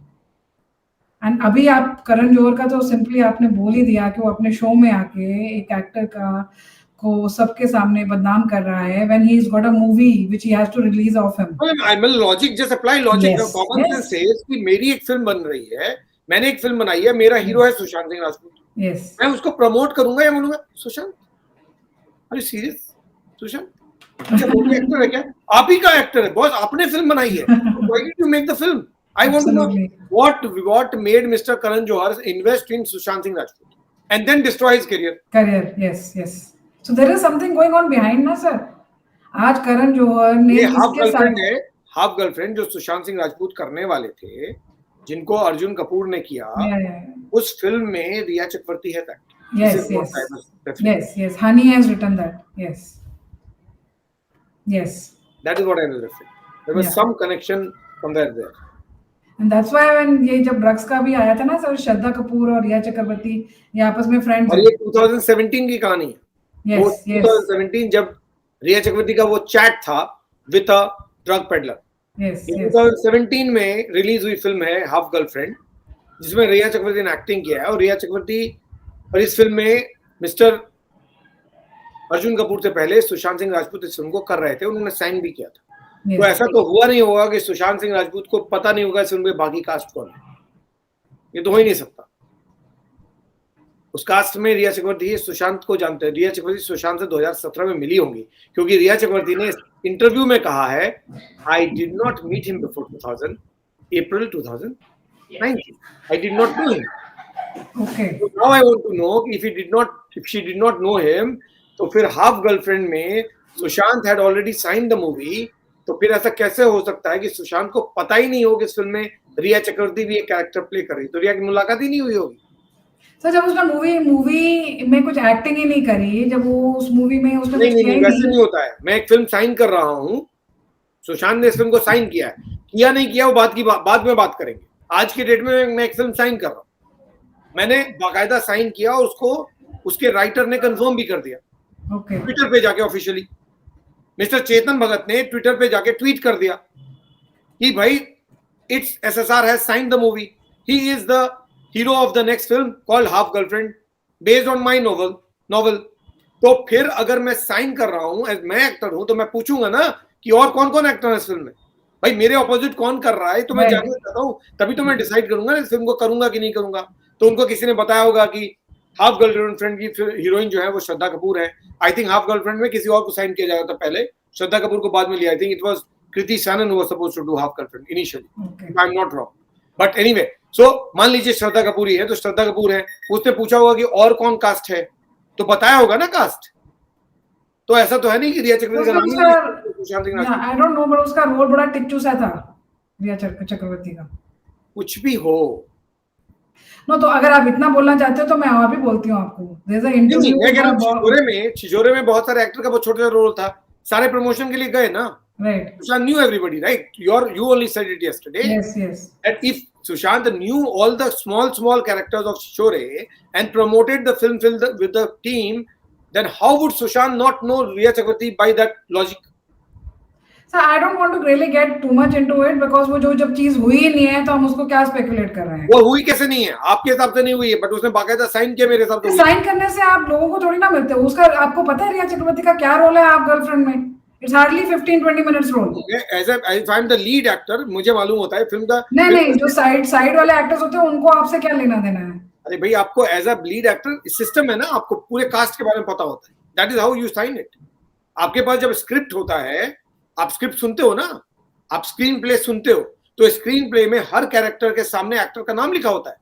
एंड अभी आप करण जौहर का तो सिंपली आपने बोल ही दिया कि वो अपने शो में आके एक एक्टर को सबके सामने बदनाम कर रहा है when he's got a movie which he has to release of him. I mean logic, just apply logic. Yes, Common yes. sense says कि मेरी एक फिल्म बन रही है, मैंने एक फिल्म बनाई है, मेरा हीरो है सुशांत सिंह राजपूत. Yes. मैं उसको प्रमोट करूंगा या बोलूंगा सुशांत, अरे सीरियस सुशांत, अच्छा वो भी एक्टर है क्या? आप ही का एक्टर है बॉस, आपने फिल्म बनाई है, why did you make the film? I want to know what made Mr. Karan Johar invest in Sushant Singh Rajput and then destroy his career. Yes. So there is something going on behind ना sir. आज करण जौहर ने ये इसके साथ half girlfriend जो सुशांत सिंह राजपूत करने वाले थे, जिनको अर्जुन कपूर ने किया, उस फिल्म में रिया चक्रवर्ती है. Yes. Honey has written that. Yes. That is what I was referring. There was some connection somewhere there. And that's why when ये जब ड्रग्स का भी आया था ना सर, श्रद्धा कपूर और रिया चक्रवर्ती ये आपस में फ्रेंड्स. और ये 2017 की कहानी है. Yes. 2017 जब रिया चक्रवर्ती का वो चैट था विद अ ड्रग पेडलर. 2017 में रिलीज हुई फिल्म है हाफ गर्लफ्रेंड, जिसमें रिया चक्रवर्ती ने एक्टिंग किया है. और रिया चक्रवर्ती और इस फिल्म में मिस्टर अर्जुन कपूर से पहले सुशांत सिंह राजपूत इस फिल्म को कर रहे थे, उन्होंने साइन भी किया था. तो ऐसा तो हुआ नहीं होगा कि सुशांत सिंह राजपूत को पता नहीं होगा इस फिल्म में बाकी कास्ट कौन है. ये तो हो ही नहीं सकता. उस कास्ट में रिया चक्रवर्ती सुशांत को जानते हैं. रिया चक्रवर्ती सुशांत से 2017 में मिली होंगी, क्योंकि रिया चक्रवर्ती ने इंटरव्यू में कहा है I did not meet him before 2000 April 2019. I did not know him. Okay. So now I want to know if she did not know him, तो फिर हाफ गर्लफ्रेंड में Sushant had already signed the movie. तो फिर ऐसा कैसे हो सकता है कि सुशांत को पता ही नहीं हो कि इस फिल्म में रिया चक्रवर्ती भी एक कैरेक्टर प्ले कर रही, तो रिया की मुलाकात ही नहीं हुई होगी. सर जब उसने मूवी में कुछ एक्टिंग ही नहीं करी, जब वो उस मूवी में उसने नहीं वैसे नहीं होता है. मैं एक फिल्म साइन कर रहा हूँ, सुशांत ने इस फिल्म को साइन किया है, किया नहीं किया वो बाद में बात करेंगे. आज के डेट में मैं एक फिल्म साइन कर रहा हूँ, मैंने बाकायदा साइन किया और उसको उसके राइटर ने कंफर्म भी कर दिया. ट्विटर पे जाके ऑफिशियली मिस्टर चेतन भगत ने ट्विटर पे जाके ट्वीट कर दिया कि भाई it's SSR has signed the movie, he is the hero of the next film called half girlfriend based on my novel. तो फिर अगर मैं साइन कर रहा हूं, मैं एक्टर हूं, तो मैं पूछूंगा ना कि और कौन कौन एक्टर है इस फिल्म में, भाई मेरे ऑपोजिट कौन कर रहा है, तो मैं जानना चाहता हूं. तभी तो मैं डिसाइड करूंगा इस फिल्म को करूंगा कि नहीं करूंगा. तो उनको किसी ने बताया होगा कि हाफ गर्लफ्रेंड की हीरोइन जो है वो श्रद्धा कपूर है. आई थिंक हाफ गर्लफ्रेंड में किसी और को साइन किया जाता था पहले, श्रद्धा कपूर को बाद में लिया. I think it was Kriti Sanon who was supposed to do half girlfriend initially, I am not wrong. But anyway, so मान लीजिए श्रद्धा कपूर ही है, तो श्रद्धा कपूर है, उसने पूछा होगा कि और कौन कास्ट है, तो बताया होगा ना कास्ट. तो ऐसा तो है नहीं कि रिया चक्रवर्ती का नाम आई डोंट नो, बट उसका रोल बड़ा टिच्चू सा था रिया चक्रवर्ती का. कुछ भी हो नो, तो अगर आप इतना बोलना चाहते हो तो मैं और भी बोलती हूँ आपको. देयर इज अ इंटरव्यू छिजोरे में बहुत सारे एक्टर का बहुत छोटा रोल था, सारे प्रमोशन के लिए गए ना. Right. Sushant knew everybody, right? You only said it yesterday. Yes. That if Sushant knew all the small characters of Chizore and promoted the film with the team, then how would Sushant not know Riya Chakraborty by that logic? So I don't want to really get too much into it because वो जो जब चीज हुई नहीं है तो हम उसको क्या स्पेकुलेट कर रहे हैं. वो हुई कैसे नहीं है? आपके हिसाब से नहीं हुई है, बट उसने बाकायदा साइन किया मेरे हिसाब से. साइन करने से आप लोगों को थोड़ी ना मिलते हो. उसका आपको पता है रिया चक्रवर्ती का क्या रोल है आप गर्लफ्रेंड में? It's hardly 15-20 minutes role. If I'm the lead actor, मुझे मालूम होता है फिल्म का. नहीं, जो साइड वाले एक्टर्स होते हैं उनको आपसे क्या लेना देना है? अरे भाई, आपको as a lead actor system है ना, आपको पूरे कास्ट के बारे में पता होता है. That is how you sign it. आपके पास जब स्क्रिप्ट होता है, आप स्क्रिप्ट सुनते हो ना, आप स्क्रीन प्ले सुनते हो, तो स्क्रीन प्ले में हर कैरेक्टर के सामने एक्टर का नाम लिखा होता है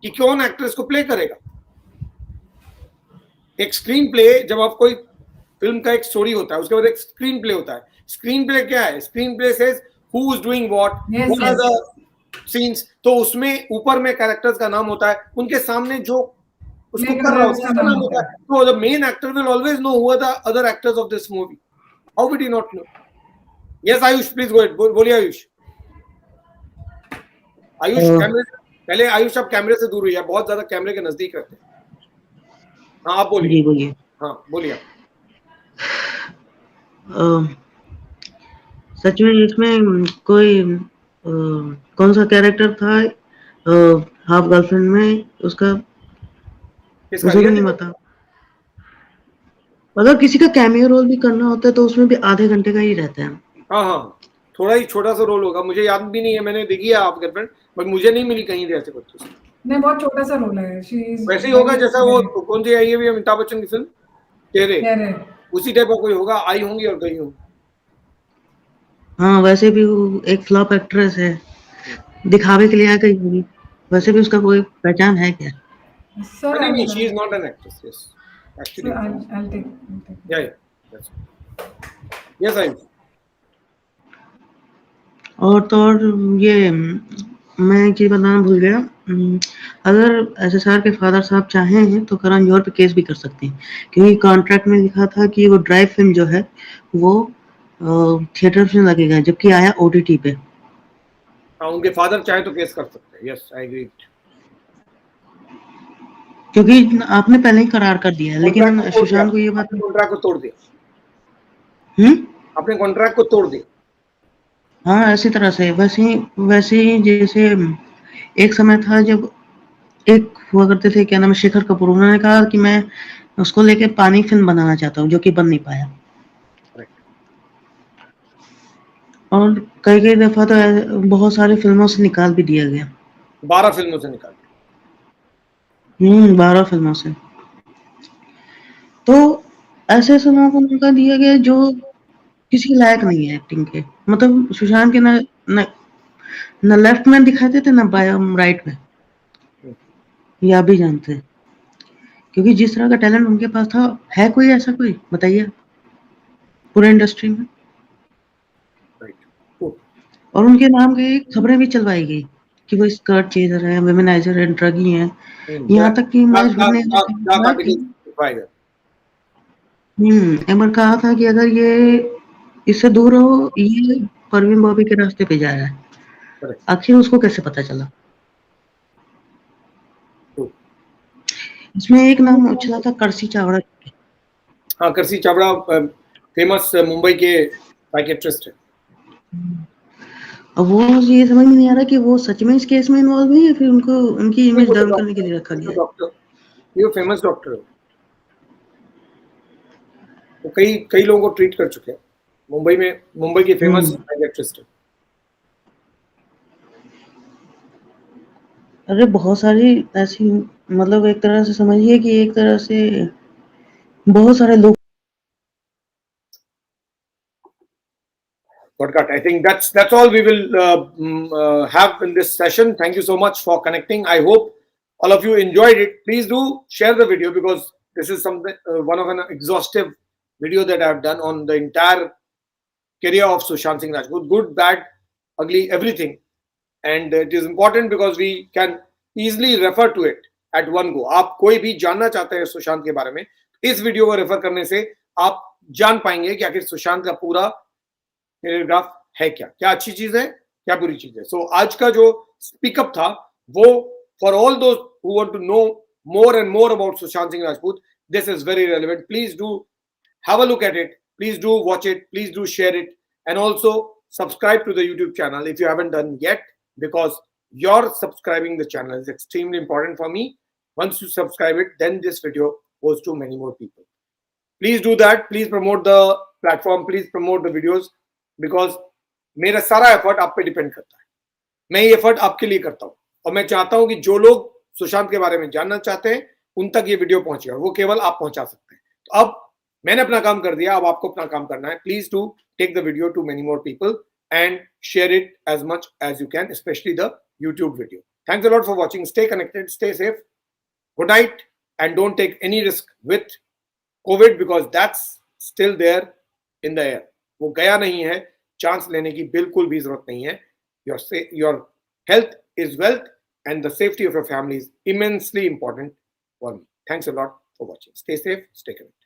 कि कौन एक्टर इसको प्ले करेगा. एक स्क्रीन प्ले, जब आप कोई फिल्म का एक स्टोरी होता है, उसके बाद एक स्क्रीन प्ले होता है. स्क्रीन प्ले क्या है? Screenplay says who is doing what, what are the scenes. तो उसमें ऊपर में कैरेक्टर्स का नाम होता है, उनके सामने जो उसको कर रहा है उसका नाम होता है. तो the main actor will always know who are the other actors of this movie. How would he not know? Yes Ayush, please go ahead. बोलिए आयुष. कैमरे पहले. आयुष आप कैमरे से दूर रहिए, बहुत ज्यादा कैमरे के नजदीक रहते हैं. हाँ आप बोलिए. हाँ बोलिए. सच में इसमें कोई कौन सा कैरेक्टर था हाफ गर्लफ्रेंड में उसका किसका उसे भी रिया नहीं दीवान? पता। अगर किसी का कैमियो रोल भी करना होता है तो उसमें भी आधे घंटे का ही रहता है। हाँ हाँ, थोड़ा ही छोटा सा रोल होगा, मुझे याद भी नहीं है, मैंने देखी है आप गर्लफ्रेंड, बट मुझे नहीं मिली कहीं से ऐसे कुछ उसकी। नहीं, बहुत छोटा सा रोल है। शी इज वैसे ही होगा जैसा वो कौन सी आई है भी अमिताभ बच्चन की फिल्म तेरे, तेरे। उसी टाइप का कोई होगा, आई होंगी और गई होंगी। हाँ, वैसे भी वो एक फ्लॉप एक्ट्रेस है, दिखावे के लिए आ गई होगी। वैसे भी उसका कोई पहचान है क्या? सर नहीं नहीं, I'll, she is not an actress, yes sir, actually, I'll take. या यस आई। और तो और ये मैं एक चीज़ बताना भूल गया। अगर एसएसआर के फादर साहब चाहें तो करण जौहर पे केस भी कर सकते हैं, क्योंकि कॉन्ट्रैक्ट में लिखा था कि वो ड्राइव फिल्म जो है वो थिएटर में लगेगा, जबकि आया ओटीटी पे। हाँ, उनके फादर चाहे तो केस कर सकते हैं, यस आई एग्री। क्योंकि आपने पहले ही करार कर दिया है, कॉन्ट्रैक्ट लेकिन को तोड़ दिया, सुशांत को ये बात कॉन्ट्रैक्ट को तोड़ दिया, हम्म अपने कॉन्ट्रैक्ट को तोड़ दिया। हाँ, ऐसी तरह से वैसे ही जैसे एक समय था जब एक हुआ करते थे, क्या नाम है, शेखर कपूर, उन्होंने कहा कि मैं उसको लेके पानी फिल्म बनाना चाहता हूँ, जो कि बन नहीं पाया। और कई दफा तो बहुत सारी फिल्मों से निकाल भी दिया गया। 12 फिल्मों से निकाल दिया। 12 फिल्मों से। तो ऐसे फिल्मों को मौका दिया गया जो किसी के लायक नहीं है एक्टिंग के। मतलब सुशांत के न लेफ्ट में दिखाते थे, न राइट में। ये आप भी जानते हैं, क्योंकि जिस तरह का टैलेंट उनके पास था, है कोई ऐसा कोई बताइए पूरे इंडस्ट्री में? और उनके नाम की खबरें भी चलवाई गई कि वो स्कर्ट चेजर है, वेमेनाइजर है, ड्रगी है। यहाँ तक कि मैच गिरने एक बार कहा था कि अगर ये इससे दूर हो, ये परवीन बॉबी के रास्ते पे जा रहा है। आखिर उसको कैसे पता चला? इसमें एक नाम उछला था, कर्सी चावड़ा। हाँ, कर्सी चावड़ा फेमस मुंबई के साइकियाट्रिस्ट है। अब वो ये समझ में नहीं आ रहा कि वो सच में इस केस में इन्वॉल्व है या फिर उनको उनकी इमेज डाउन करने के लिए रखा गया है। डॉक्टर, ये फेमस डॉक्टर है, वो कई लोगों को ट्रीट कर चुके हैं मुंबई की फेमस साइकियाट्रिस्ट है। अरे बहुत सारी ऐसी, मतलब एक तरह से समझिए कि एक तरह से बहुत सारे लोग। Got. I think that's all we will have in this session. Thank you so much for connecting. I hope all of you enjoyed it. Please do share the video, because this is something one of an exhaustive video that I've done on the entire career of Sushant Singh Rajput, good, bad, ugly, everything. And it is important because we can easily refer to it at one go. आप कोई भी जानना चाहते हैं सुशांत के बारे में, इस वीडियो को रेफर करने से आप जान पाएंगे कि आखिर सुशांत का पूरा पैराग्राफ है क्या अच्छी चीज है, क्या बुरी चीज है। सो आज का जो स्पीकअप था वो for all those who want to know more and more about Sushant Singh Rajput, this is very relevant. Please do have a look at it. Please do watch it. Please do share it. And also subscribe to the YouTube channel if you haven't done yet, because your subscribing the channel is extremely important for me. Once you subscribe it, then this video goes to many more people. Please do that. Please promote the platform. Please promote the videos, because मेरा सारा effort आप पे depend करता है। मैं ये effort आपके लिए करता हूँ, और मैं चाहता हूँ कि जो लोग सुशांत के बारे में जानना चाहते हैं उन तक ये वीडियो पहुंचे, और वो केवल आप पहुंचा सकते हैं। तो अब मैंने अपना काम कर दिया, अब आपको अपना काम करना है। Please do take the video to many more people and share it as much as you can, specially the YouTube video. Thanks a lot for watching. Stay connected, stay safe, good night, and don't take any risk with covid, because that's still there in the air. वो गया नहीं है, chance लेने की बिल्कुल भी जरूरत नहीं है. Your health is wealth, and the safety of your family is immensely important for me. Thanks a lot for watching. Stay safe, stay connected.